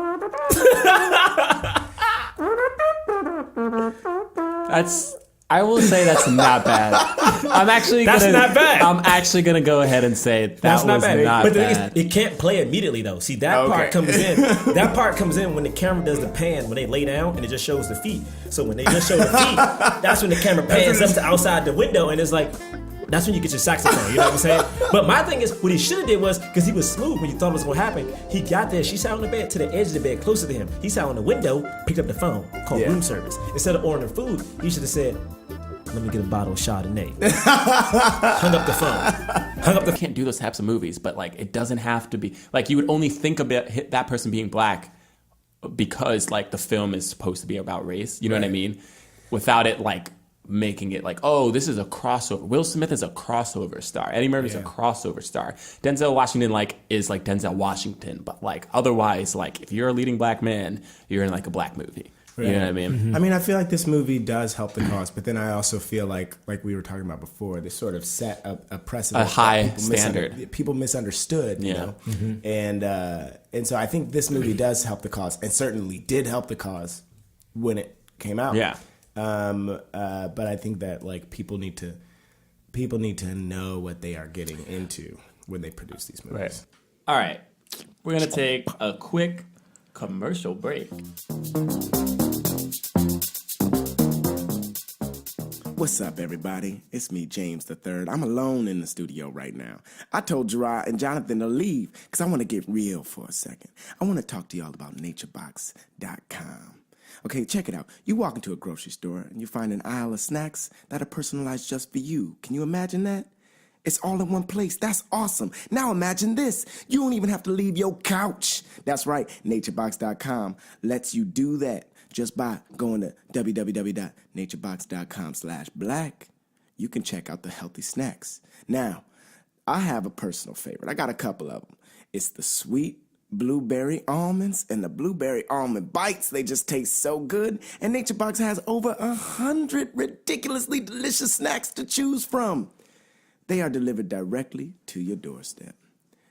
I will say that's not bad. That's not bad. I'm actually gonna go ahead and say That's was not bad. not But the bad. thing is, it can't play immediately though. See, that part comes in. That part comes in when the camera does the pan when they lay down and it just shows the feet. So when they just show the feet, that's when the camera pans up to outside the window and it's like, that's when you get your saxophone. You know what I'm saying? But my thing is, what he should have did was, because he was smooth when you thought it was gonna happen, he got there. She sat on the bed to the edge of the bed, closer to him. He sat on the window, picked up the phone, called room service. Instead of ordering food, he should have said, "Let me get a bottle of Chardonnay." Hung up the phone. Can't do those types of movies, but like it doesn't have to be like you would only think about that person being black because like the film is supposed to be about race. You know what I mean? Without it like making it like, oh, this is a crossover. Will Smith is a crossover star. Eddie Murphy's a crossover star. Denzel Washington is like Denzel Washington, but like otherwise, like if you're a leading black man, you're in like a black movie. Right. You know what I mean? Mm-hmm. I mean, I feel like this movie does help the cause, but then I also feel like we were talking about before, this sort of set a precedent, a high standard. People misunderstood, you know, and so I think this movie does help the cause, and certainly did help the cause when it came out. Yeah. But I think that like people need to know what they are getting into when they produce these movies. Right. All right, we're gonna take a quick commercial break. What's up, everybody? It's me, James III. I'm alone in the studio right now. I told Jerah and Jonathan to leave because I want to get real for a second. I want to talk to y'all about naturebox.com. Okay, check it out. You walk into a grocery store and you find an aisle of snacks that are personalized just for you. Can you imagine that? It's all in one place. That's awesome. Now imagine this. You don't even have to leave your couch. That's right. Naturebox.com lets you do that just by going to www.naturebox.com/black. You can check out the healthy snacks. Now, I have a personal favorite. I got a couple of them. It's the sweet blueberry almonds and the blueberry almond bites. They just taste so good. And NatureBox has over 100 ridiculously delicious snacks to choose from. They are delivered directly to your doorstep.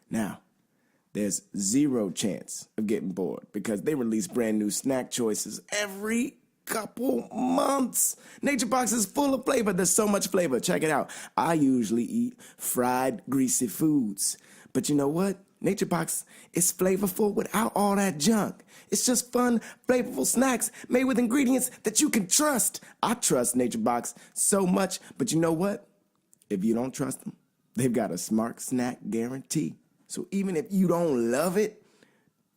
Now, there's zero chance of getting bored because they release brand new snack choices every couple months. NatureBox is full of flavor. There's so much flavor. Check it out. I usually eat fried, greasy foods. But you know what? NatureBox is flavorful without all that junk. It's just fun, flavorful snacks made with ingredients that you can trust. I trust NatureBox so much, but you know what? If you don't trust them, they've got a smart snack guarantee. So even if you don't love it,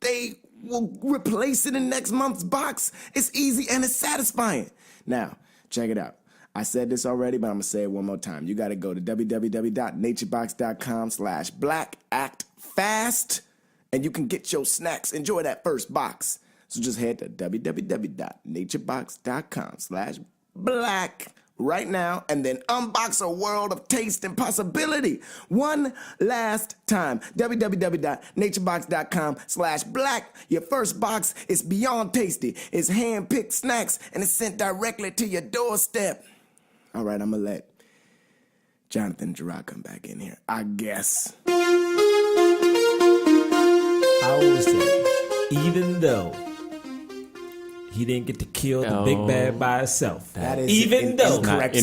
they will replace it in next month's box. It's easy and it's satisfying. Now, check it out. I said this already, but I'm going to say it one more time. You got to go to www.naturebox.com/black. Act fast, and you can get your snacks. Enjoy that first box. So just head to www.naturebox.com/black right now and then unbox a world of taste and possibility. One last time, www.naturebox.com/black. Your first box is beyond tasty. It's hand-picked snacks and it's sent directly to your doorstep. All right, I'm going to let Jonathan and Jerah come back in here, I guess. I always say, even though he didn't get to kill the big bad by himself. That is even though incorrect.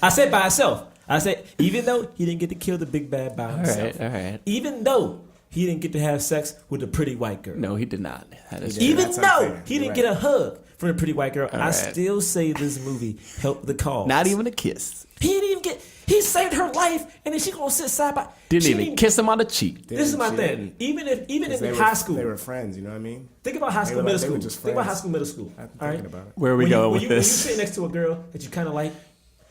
I said by himself. I said even though he didn't get to kill the big bad by himself. All right. Even though he didn't get to have sex with a pretty white girl. No, he did not. Even That's though unfair. he didn't You're get a hug from a pretty white girl, I right. still say this movie helped the cause. Not even a kiss. He didn't even get. He saved her life, and then she gonna sit side by. Didn't she even kiss him on the cheek. This is my She thing. didn't. Even in They high school, They were friends, you know what I mean? think about high school, were middle like- they school. were just Think about high friends. school, middle school. I'm All right. thinking about it. Where are we going with when you this? sit next to a girl that you kind of like,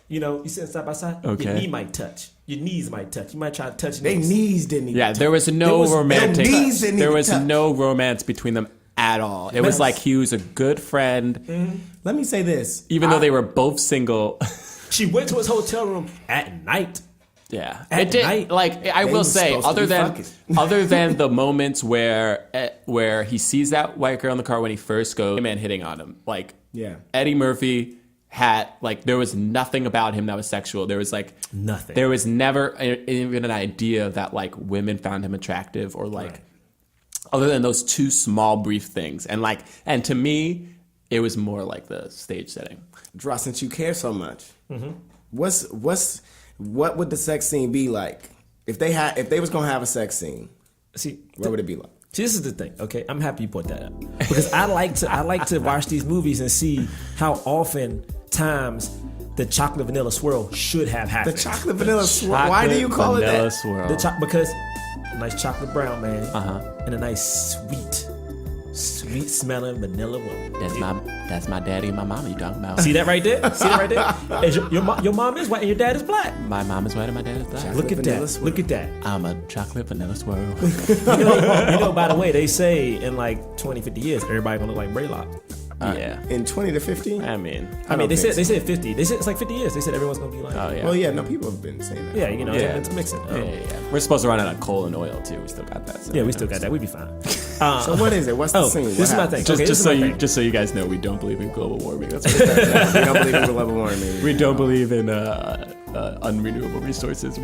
you know, you sitting side by side. Your Okay. knee might touch. Your knees might touch. You might try to touch. Their knees didn't even Yeah, there was no There was- romantic. their knees didn't There even was touch. no romance between them at all. It was like he was a good friend, Let me say this. even though they were both single. She went to his hotel room at night. Yeah, At it did. night, Like I they will was say, supposed to other be than fucking. other than the moments where he sees that white girl in the car when he first goes, man hitting on him. Like Yeah. Eddie Murphy had like there was nothing about him that was sexual. There was like Nothing. There was never even an idea that like women found him attractive or like other than those two small brief things. And to me, it was more like the stage setting. Jerah, since you care so much, what would the sex scene be like? If they was gonna have a sex scene, See, what would it be like? See, this is the thing, okay? I'm happy you brought that up because I like to watch these movies and see how often times the chocolate vanilla swirl should have The happened. chocolate vanilla swirl. Why do you call it Vanilla that? Swirl. Because a nice chocolate brown man and a nice sweet smelling vanilla woman. That's my daddy and my mama you talking about. See that right there? See that right there? Is your mom is white and your dad is black. My mom is white and my dad is black. Look at vanilla that. swirl. Look at that. I'm a chocolate vanilla swirl. You know, by the way, they say in like 20, 50 years, everybody gonna look like Braylock. Yeah. In 20 to 50? I mean, I mean, don't think they said 50. They said it's like 50 years. They said everyone's gonna be like. oh yeah. Well, yeah, no, people have been saying that. Yeah, you know, Yeah. it's mixing. Yeah. We're supposed to run out of coal and oil too. We still got that. So Yeah, we still got that. We'd be fine. So what is it? What's the scene? What this is my happens? thing. Okay, this is my thing. Just so you guys know, we don't believe in global warming. That's what it is. We don't believe in global warming. We don't believe in unrenewable resources.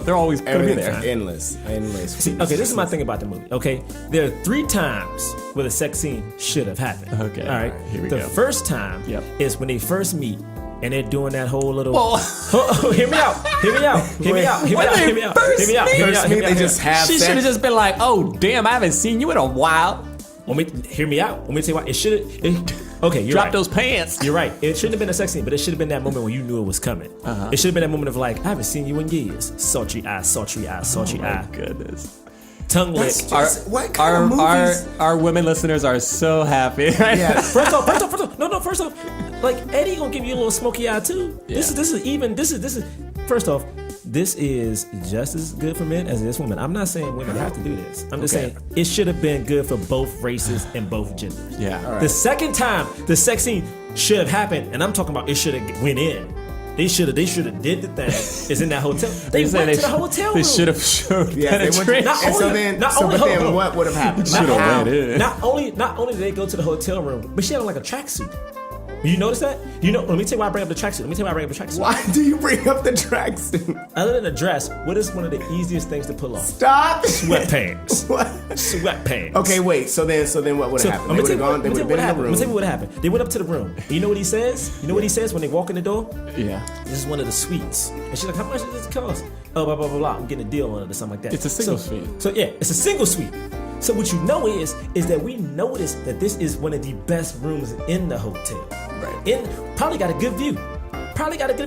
They're always going to be Everything's there. endless. See, okay, this is my thing about the movie. Okay, there are 3 times where the sex scene should have happened. Okay, all right. here we the go. first time Yep. is when they first meet. And they're doing that whole little. Well- hear me out. Hear me out. Hear me out. Hear me When out. they Hear me out. first Hear me out. Hear me First out. meet, Hear me they out. just have She should have sex. just been like, "Oh, damn, I haven't seen you in a while." Hear me out. Let me tell you why. It should have. Okay, you're Drop right. those pants. You're right. It shouldn't have been a sex scene, but it should have been that moment when you knew it was coming. It should have been that moment of like, I haven't seen you in years. Sultry eye, sultry eye, sultry eye. Goodness. Tongue lick. That's just- what kind of movies? Our women listeners are so happy. Right? Yeah. First off, first off, like Eddie gonna give you a little smoky eye too. This is first off, this is just as good for men as it is for women. I'm not saying women have to do this. I'm just saying it should have been good for both races and both genders. Yeah. The second time the sex scene should have happened, and I'm talking about it should have went in. They should have did the thing. It's in that hotel. They You say went to the hotel room. They should have showed Yeah, they went. penetration. Not And so only- then, not so only- but hold then on. what would have happened? Should have How? went in. Not only did they go to the hotel room, but she had on like a tracksuit. You notice that? You know, let me tell you why I bring up the tracksuit. Why do you bring up the tracksuit? Other than a dress, what is one of the easiest things to pull off? Stop. Sweatpants. What? Sweatpants. Okay, wait. So then what would have happened? They would have gone. They would have been in the Let me tell you room. what happened. They went up to the room. You know what he says? You know what he says when they walk in the door? Yeah. This is one of the suites. And she's like, how much does this cost? Oh, blah, blah, blah, blah. I'm getting a deal on it or something like that. It's a single So- suite. So yeah, it's a single suite. So what you know is that we noticed that this is one of the best rooms in the hotel. Right. Probably got a good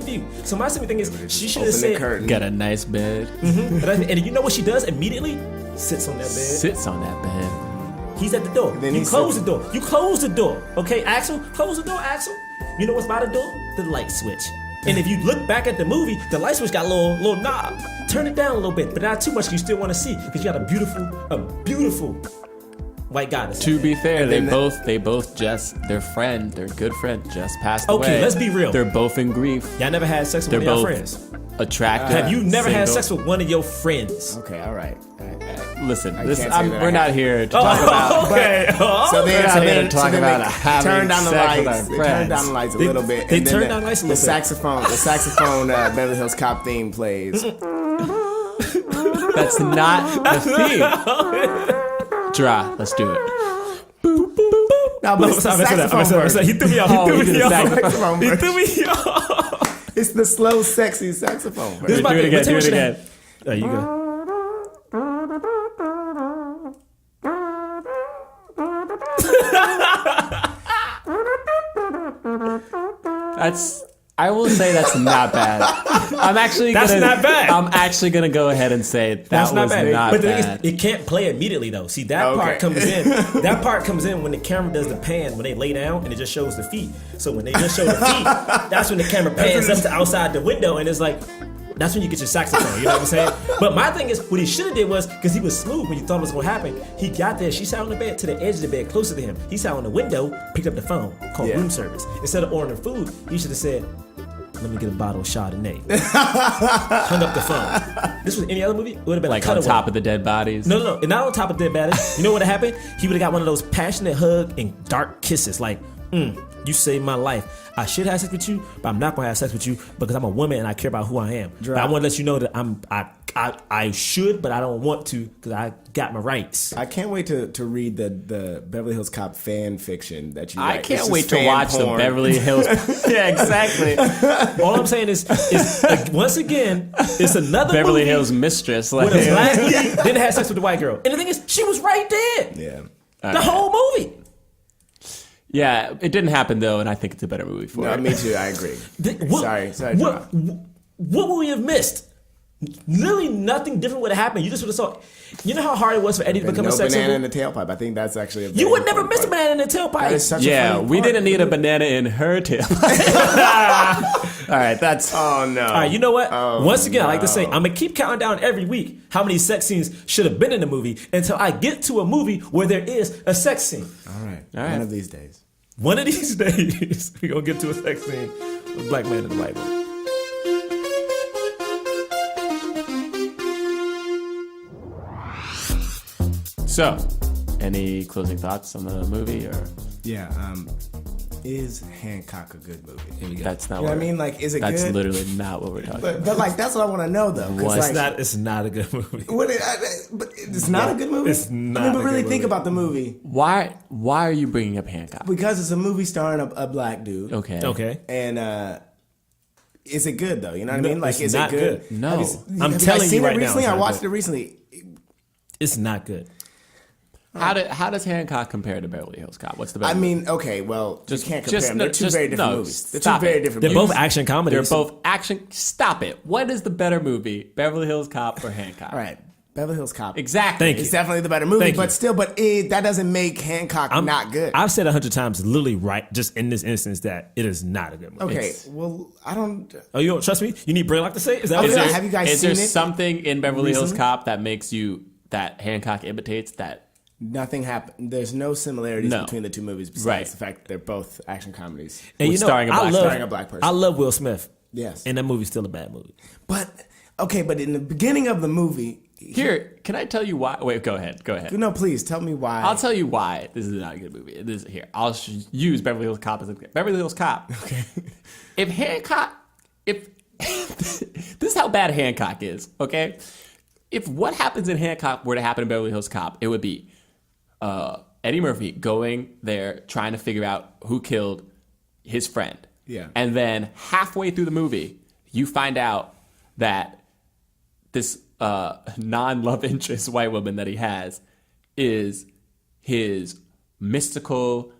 view. So my simple thing is she should have Open the said, curtain. Got a nice bed. and you know what she does immediately? Sits on that bed. Sits on that bed. He's at the door. then You he close said- the door. You close the door. Okay, Axel? Close the door, Axel. You know what's by the door? The light switch. And if you look back at the movie, the light switch got a little knob. Turn it down a little bit, but not too much. You still want to see because you got a beautiful white goddess. To be fair, they both just their good friend just passed away. Okay, let's be real. They're both in grief. Y'all never had sex with They're one of both your friends. attractive. Have you never had single. sex with one of your friends? Okay, all right. Listen, can't say that I we're not have. here to talk about. Okay. So We're not here to talk about they having turn down the sex with lights. our They friends. turn down the lights a little bit. They and then turn down the lights a little bit. The saxophone Beverly Hills Cop theme plays. That's not the theme. Jerah, let's do it. No, but it's the saxophone version. He threw me off. Oh, He you threw did me the off. saxophone He version. threw me off. It's the slow, sexy saxophone version. This is my Do it thing. again. Do Let's it see what again. There you go. I will say that's not bad. That's not bad. I'm actually gonna go ahead and say That's not was bad. not But the thing bad. is, it can't play immediately though. See, that part comes in. That part comes in when the camera does the pan when they lay down and it just shows the feet. So when they just show the feet, that's when the camera pans up to outside the window and it's like. That's when you get your saxophone, you know what I'm saying? But my thing is, what he should have did was, because he was smooth when you thought it was going to happen, he got there, she sat on the bed, to the edge of the bed, closer to him. He sat on the window, picked up the phone, called room service. Instead of ordering food, he should have said, let me get a bottle of Chardonnay. Hung up the phone. This was any other movie, it would have been Like a on cutaway. top of the dead bodies. No, not on top of dead bodies. You know what would have happened? He would have got one of those passionate hug and dark kisses, like, you saved my life. I should have sex with you, but I'm not gonna have sex with you because I'm a woman and I care about who I am. But I want to let you know that I should, but I don't want to because I got my rights. I can't wait to read the Beverly Hills Cop fan fiction that you write. I It's can't just wait to fan watch the porn. Beverly Hills. Yeah, exactly. All I'm saying is once again, it's another Beverly movie Hills mistress. where Like, the black lead didn't have sex with the white girl. And the thing is, she was right there. Yeah. The whole movie. yeah, it didn't happen though, and I think it's a better movie for No, it. me too. I agree. Sorry, What would we have missed? Literally nothing different would have happened. You just would have saw. You know how hard it was for Eddie to become No a sex banana symbol? in the tailpipe. I think that's actually a very You would never important miss a part. banana in the That is tailpipe. such a Yeah, funny we part. didn't need a banana in her tail. All right, that's. Oh no! All right, you know what? Oh, Once again, I like to no. say, I'm gonna keep counting down every week how many sex scenes should have been in the movie until I get to a movie where there is a sex scene. All right. All right. One of these days. One of these days, we're gonna get to a sex scene with a black man in the Bible. So, any closing thoughts on the movie, or Yeah. Is Hancock a good movie? that's not You know what I mean? Like, is it That's good? literally not what we're talking about. But like, that's what I want to know though. 'cause, What? like, It's not a good movie. but it's not a good movie. It's not I mean, but a really good think movie. about the movie Why are you bringing up Hancock? because it's a movie starring a black dude. Okay. And is it good though? You know what I No, mean? Like, it's is not it good? good. No. Have I'm have telling guys you seen right it now, recently? it's I not watched good. it recently. It's not good. How does Hancock compare to Beverly Hills Cop? What's the better I mean, okay, well, Just- you can't compare just- them. They're no, two just- very different no, movies. They're two stop very it. different They're movies. both action They're comedies. both action. Stop it. What is the better movie, Beverly Hills Cop or Hancock? All right, Beverly Hills Cop. Exactly. Thank you. It's definitely the better movie, Thank you. but still, that doesn't make Hancock not good. I've said 100 times, literally right, just in this instance, that it is not a good movie. Okay, well, I don't. Oh, you don't trust me? You need Braylock to say it? Is that what Is it there- is? have you guys Is seen there it something in Beverly Hills recently? Cop that Hancock imitates that? Nothing happened. There's no similarities No. between the two movies besides Right. the fact that they're both action comedies. And With starring a black person. I love Will Smith. Yes. And that movie's still a bad movie. But in the beginning of the movie, Here, can I tell you why? Wait, go ahead. no, please tell me why. I'll tell you why this is not a good movie. I'll use Beverly Hills Cop as a Beverly Hills Cop. Okay. If this is how bad Hancock is, okay? If what happens in Hancock were to happen in Beverly Hills Cop, it would be Eddie Murphy going there trying to figure out who killed his friend. Yeah. And then halfway through the movie, you find out that this non-love interest white woman that he has is his mystical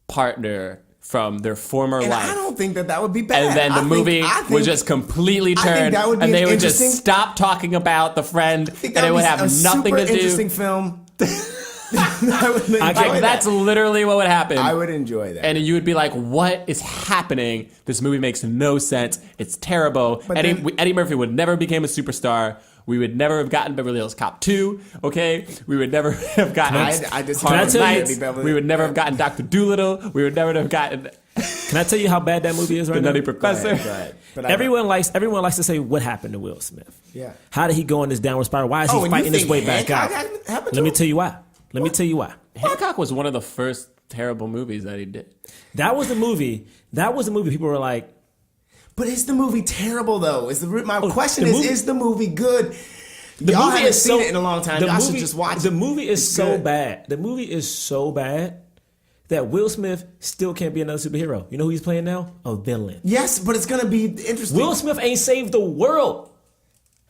partner from their former And life. I don't think that would be bad. And then the movie would just completely I think turn, that would be and they an would just interesting- stop talking about the friend, I think and that it would be have a nothing super to do. interesting film. I would enjoy Like, that's that. literally what would happen. I would enjoy that. And you would be like, what is happening? This movie makes no sense. It's terrible. But Eddie then- Murphy would never become a superstar. We would never have gotten Beverly Hills Cop 2, okay? We would never have gotten I just Harlem Can I Nights. tell you- We would never have gotten Dr. Dolittle. We would never have gotten Can I tell you how bad that movie is right The now? Nutty Professor. Right. But Everyone likes to say what happened to Will Smith. Yeah. How did he go in this downward spiral? Why is he and you fighting his think way back Hancock out? happened to Let me him? tell you why. Let me tell you why. Hancock was one of the first terrible movies that he did. That was the movie. People were like, But is the movie terrible though? My question the is: movie- Is the movie good? the Y'all movie haven't is seen so it in a long time. the Y'all movie- should just watch it. The movie is It's so good. bad. The movie is so bad that Will Smith still can't be another superhero. You know who he's playing now? A villain. Yes, but it's gonna be interesting. Will Smith ain't saved the world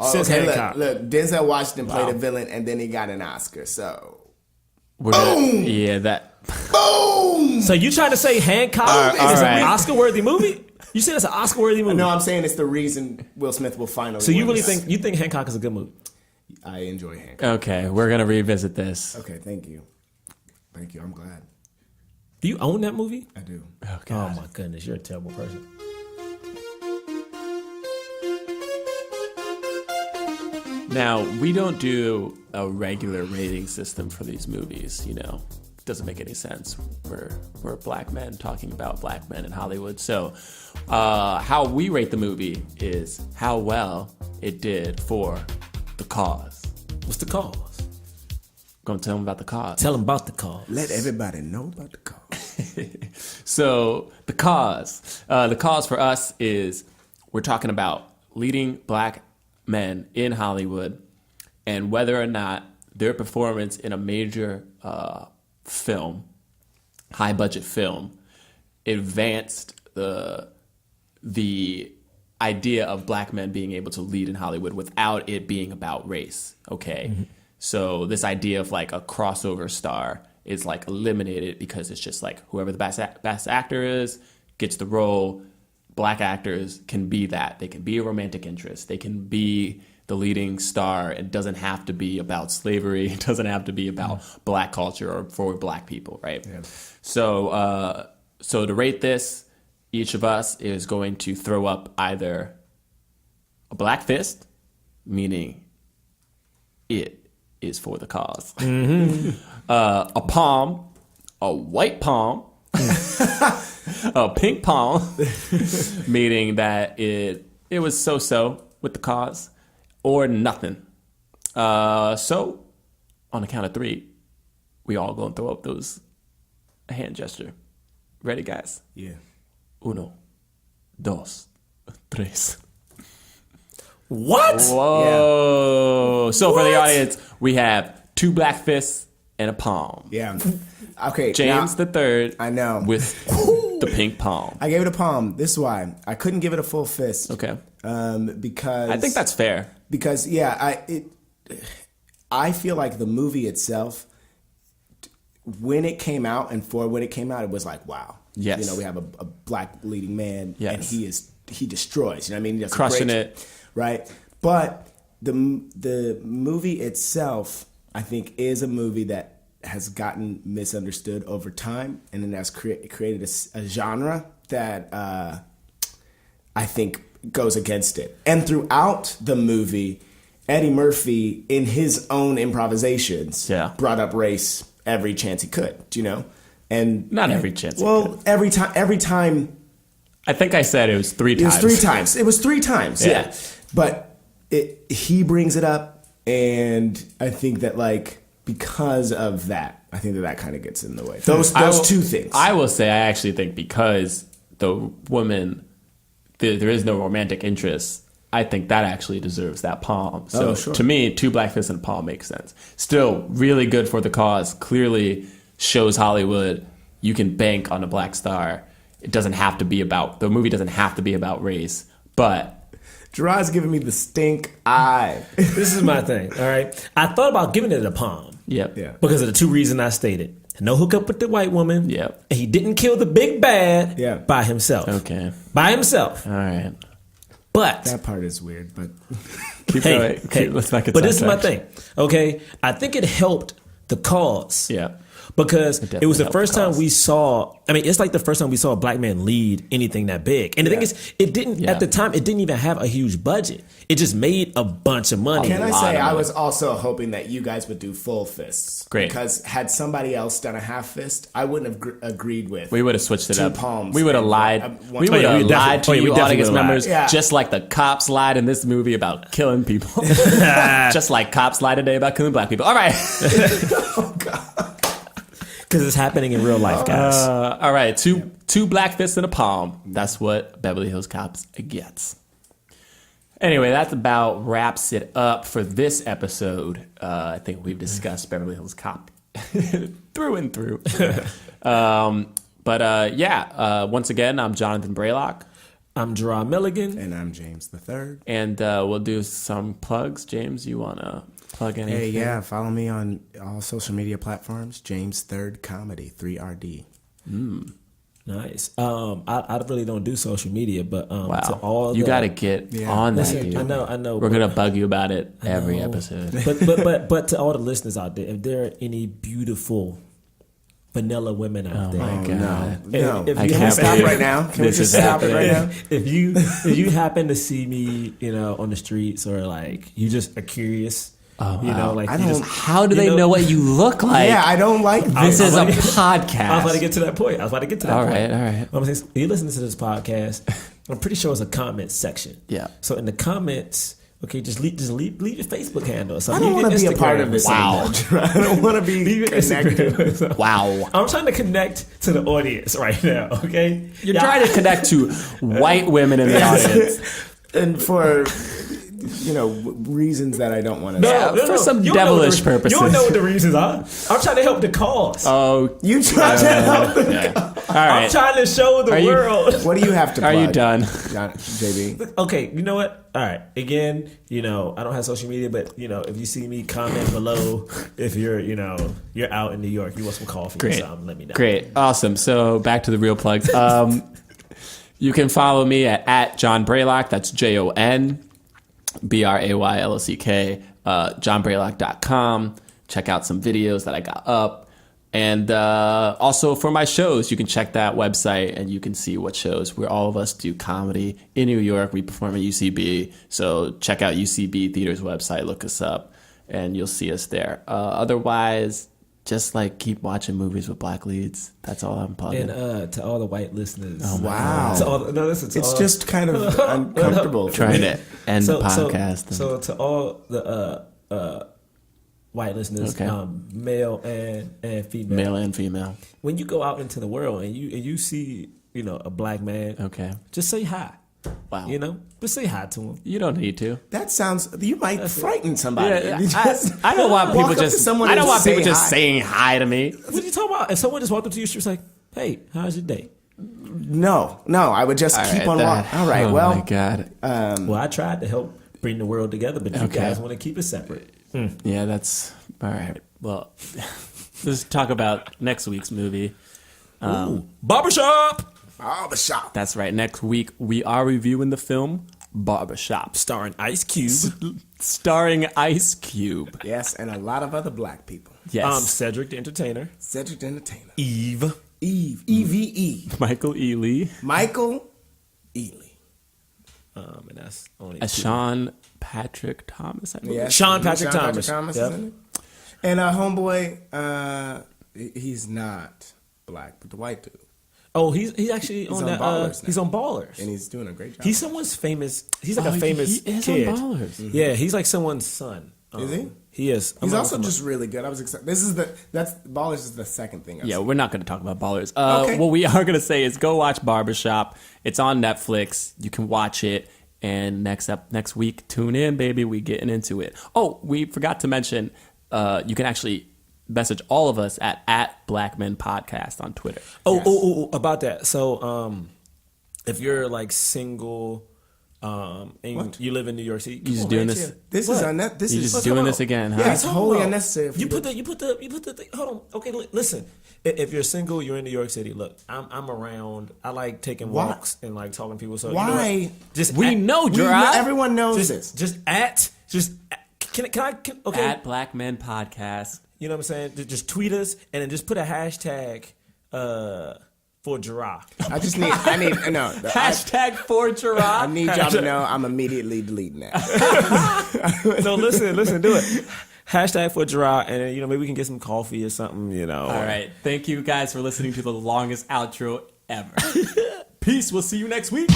since okay, Hancock. look, Denzel Washington played a villain, and then he got an Oscar. So, Boom! Yeah, that. boom. So you trying to say Hancock is all an right. Oscar-worthy movie? You said it's an Oscar-worthy movie. No, I'm saying it's the reason Will Smith will finally. So you win really this. think Hancock is a good movie? I enjoy Hancock? Okay, we're gonna revisit this. Okay, thank you. I'm glad. Do you own that movie? I do. Oh my goodness, you're a terrible person. Now, we don't do a regular rating system for these movies, you know. Doesn't make any sense. We're black men talking about black men in Hollywood. So, how we rate the movie is how well it did for the cause. What's the cause? Gonna tell them about the cause. Tell them about the cause. Let everybody know about the cause. So, the cause. The cause for us is we're talking about leading black men in Hollywood and whether or not their performance in a major film, high budget film, advanced the idea of black men being able to lead in Hollywood without it being about race. Okay. Mm-hmm. So this idea of like a crossover star is like eliminated because it's just like whoever the best actor is gets the role. Black actors can be that. They can be a romantic interest. They can be the leading star. It doesn't have to be about slavery. It doesn't have to be about black culture or for black people, right? Yeah. So to rate this, each of us is going to throw up either a black fist, meaning it is for the cause, a palm, a white palm, a pink palm, meaning that it was so-so with the cause, or nothing. So, on the count of 3, we all gonna throw up those hand gesture. Ready, guys? Yeah. 1, 2, 3. What? Whoa! So for the audience, we have 2 black fists and a palm. Yeah. Okay. James now, the third. I know. With the pink palm. I gave it a palm. This is why I couldn't give it a full fist. Okay. Because I think that's fair. Because I feel like the movie itself, when it came out, it was like, wow. Yes. You know, we have a black leading man, yes. and he destroys. You know what I mean? He does a Crushing great it. right? But the movie itself, I think, is a movie that has gotten misunderstood over time, and then has created a genre that I think goes against it. And throughout the movie, Eddie Murphy, in his own improvisations, brought up race every chance he could. You know, and not every chance. Well, every time. I think I said it was 3 times. It was 3 times. Yeah. But he brings it up, and I think that because of that, I think that kind of gets in the way. Those 2 things. I will say I actually think because the woman, there is no romantic interest, I think that actually deserves that palm. So to me, 2 black fists and a palm makes sense. Still, really good for the cause. Clearly shows Hollywood you can bank on a black star. It doesn't have to be the movie doesn't have to be about race, but Jerah's giving me the stink eye. This is my thing, all right? I thought about giving it a palm. Yep. Yeah. Because of the 2 reasons I stated. No hookup with the white woman. Yep. And he didn't kill the big bad by himself. Okay. By himself. All right. But that part is weird, but keep going. Let's not get But this is my sidetracked. thing. Okay? I think it helped the cause. Yeah. because it was the helped first the time cause. we saw. I mean, it's like the first time we saw a black man lead anything that big. And the thing is, it didn't at the time. It didn't even have a huge budget. It just made a bunch of money. Can I say I was also hoping that you guys would do full fists? Great. Because had somebody else done a half fist, I wouldn't have agreed with. We would have switched it two up. palms. We would have lied. One- We would have we lied to definitely- you, we definitely audience would've lied. members, Yeah. just like the cops lied in this movie about killing people. Just like cops lie today about killing black people. All right. Because it's happening in real life, guys. All right. Two black fists in a palm. That's what Beverly Hills Cops gets. Anyway, that's about wraps it up for this episode. I think we've discussed Beverly Hills Cop through and through. Once again, I'm Jonathan Braylock. I'm Jerah Milligan. And I'm James the Third. And we'll do some plugs. James, you want to plug anything? Hey, yeah, follow me on all social media platforms. James Third Comedy, 3RD. Nice. I really don't do social media, but to Wow. all You the- got to get on that, Listen, dude. I know. We're going to bug you about it every episode. But to all the listeners out there, if there are any beautiful vanilla women out there, My God. No. If I you can't Stop believe right now. Can we this just is stop it right happening. now? if you happen to see me, on the streets, or like you just are curious, like I you don't- just, How do they know what you look like? Yeah, I don't like This is a podcast. I was about to get to that point. All right. I'm saying, you listen to this podcast. I'm pretty sure it's a comment section. Yeah. So in the comments, okay, just leave your Facebook handle or I something. don't Leave want to your be a part Instagram of this or something. anymore. I don't want to be Leave your connected. Instagram. Wow. I'm trying to connect to the audience right now, okay? You're trying to connect to white women in the audience. And for, reasons that I don't want to say. for some You don't know what devilish the- purposes. You don't know what the reasons are. I'm trying to help the cause. Oh, You try to help. all I'm right. trying to show the Are you- world. What do you have to Are plug? you done? JB? Okay, you know what? All right. Again, I don't have social media, but if you see me, comment below. If you're out in New York, you want some coffee or Great. something, let me know. Great. Awesome. So back to the real plugs. You can follow me at John Braylock. That's JON BRAYLOCK. JohnBraylock.com. Check out some videos that I got up. And also for my shows, you can check that website and you can see what shows where all of us do comedy in New York. We perform at UCB. So check out UCB Theater's website. Look us up and you'll see us there. Otherwise, just keep watching movies with black leads. That's all I'm plugging. And to all the white listeners. Wow. To all, no, listen, to It's all, just kind of uncomfortable. for Trying me. to end the podcast. So to all the white listeners, Okay. male and female. Male and female. When you go out into the world and you see a black man, Okay. just say hi. Wow. Just say hi to him. You don't need to. That sounds. You might frighten somebody. Yeah, You just I don't want walk people up to just. someone I don't and want people say just hi. saying hi to me. What are you talking about? If someone just walked up to you, she was like, "Hey, how's your day?" No. I would just keep on walking. All right. Oh Well, my God. Well, I tried to help bring the world together, but you Okay. guys want to keep it separate. Yeah, that's all right. Well, let's talk about next week's movie. Barbershop, barbershop. That's right. Next week we are reviewing the film Barbershop, starring Ice Cube, starring Ice Cube. Yes, and a lot of other black people. Yes, Cedric the Entertainer, Cedric the Entertainer. Eve, EVE. Michael Ealy, Michael Ealy. and that's only as two. Sean Patrick Thomas. I believe. Yes. Sean Patrick Thomas. is Yep. in it. And homeboy, he's not black, but the white dude. Oh, he's actually on on that. Ballers now. He's on Ballers. And he's doing a great job. He's someone's famous. He's like Oh, a famous he is kid. on Ballers. Yeah, he's like someone's son. Is he? He is. He's also just really good. I was excited. That's Ballers is the second thing. I've Yeah, seen. we're not going to talk about Ballers. Okay. What we are going to say is go watch Barbershop. It's on Netflix. You can watch it. And next week, tune in, baby. We getting into it. Oh, we forgot to mention, you can actually message all of us at Black Men Podcast on Twitter. Oh, about that. So, if you're like single, and you live in New York City, You just doing this? This What? is unnecessary. This You is just doing this again, huh? Yeah, it's Talking wholly about- unnecessary. You put the thing. Hold on. Okay, listen. If you're single, you're in New York City. Look, I'm around. I like taking Why? walks and like talking to people. So Why? You know what? Just We know, Gerard. Everyone knows this. Can I? Okay. At Black Men Podcast. You know what I'm saying? Just tweet us and then just put a hashtag for Jerah. I Hashtag for Jerah. I need y'all to know I'm immediately deleting that. No, listen, do it. Hashtag for Jerah, and maybe we can get some coffee or something. All right. Thank you guys for listening to the longest outro ever. Peace. We'll see you next week.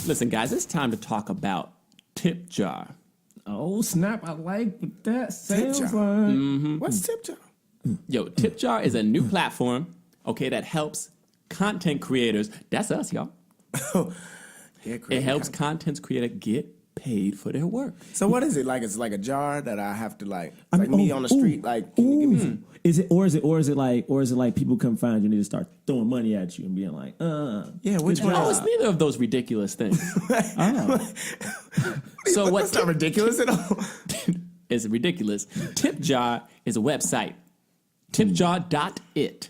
Listen, guys, it's time to talk about Tip Jar. Oh, snap. I like what that sounds Jar. like. What's Tip Jar? Yo, Tip Jar is a new platform, that helps content creators. That's us, y'all. It helps content creators get paid for their work. So what is it like? It's like a jar that I have to me on the street. Like, can you give me some? Is it like people come find you and they just start throwing money at you and being like, Yeah, which one? No, it's neither of those ridiculous things. So That's not ridiculous at all. It's ridiculous. Tip Jar is a website. Tipjar.it.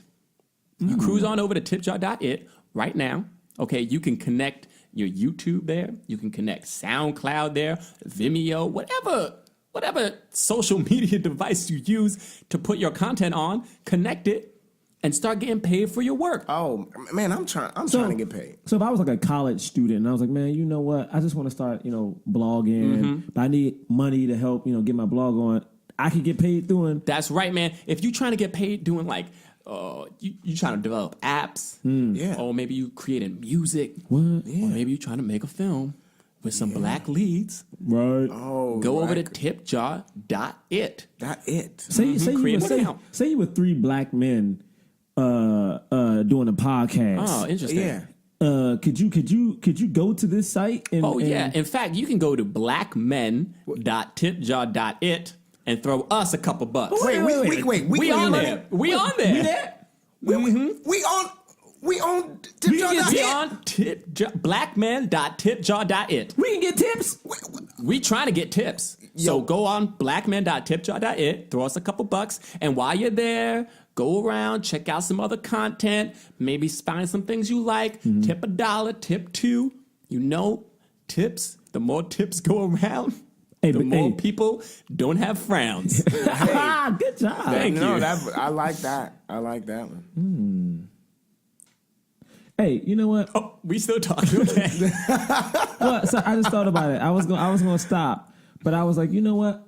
You cruise on over to tipjar.it right now. Okay, you can connect your YouTube there. You can connect SoundCloud there, Vimeo, whatever social media device you use to put your content on, connect it and start getting paid for your work. Oh man, I'm trying to get paid. So if I was like a college student and I was like, man, you know what? I just want to start, blogging, but I need money to help, get my blog on. I could get paid doing. That's right, man. If you're trying to get paid doing you trying to develop apps, Yeah. or maybe you creating music, What? or maybe you trying to make a film with some black leads, Right. Oh, go over to right. tipjar.it. That it. Say you were three black men doing a podcast. Oh, interesting. Yeah. Could you go to this site? Yeah. In fact, you can go to blackmen.tipjar.it and throw us a couple bucks. Wait. We on there. We on there. We on Tipjar.it. We on blackmen.tipjar.it. we can get tips. We trying to get tips. So go on blackmen.tipjar.it, throw us a couple bucks, and while you're there, go around, check out some other content, maybe find some things you like, tip $1, tip $2. Tips, the more tips go around, the more people don't have frowns. Good job. Thank you. I like that. I like that one. Hey, you know what? Oh, we still talking, okay? Well, so I just thought about it. I was gonna stop, but I was like, you know what?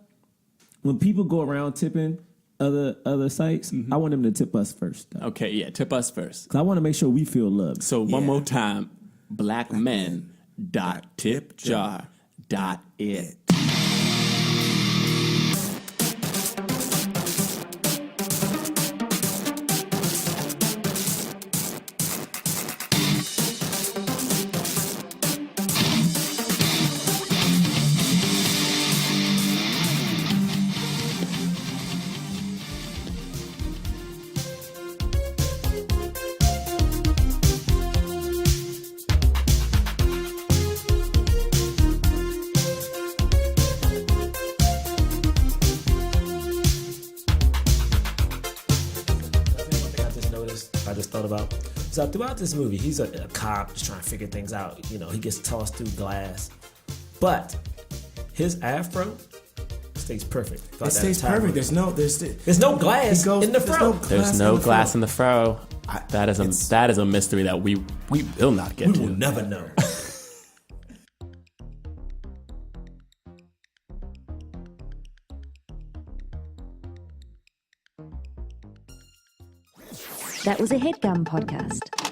When people go around tipping other sites, I want them to tip us first. Though. Okay, yeah, tip us first. 'Cause I want to make sure we feel loved. So one more time, blackmen.tipjar.it. So throughout this movie, he's a cop just trying to figure things out. He gets tossed through glass, but his afro stays perfect. It stays perfect. There's no glass in the fro. There's no glass in the fro. That is a mystery that we will not get to. We will never know. That was a HeadGum podcast.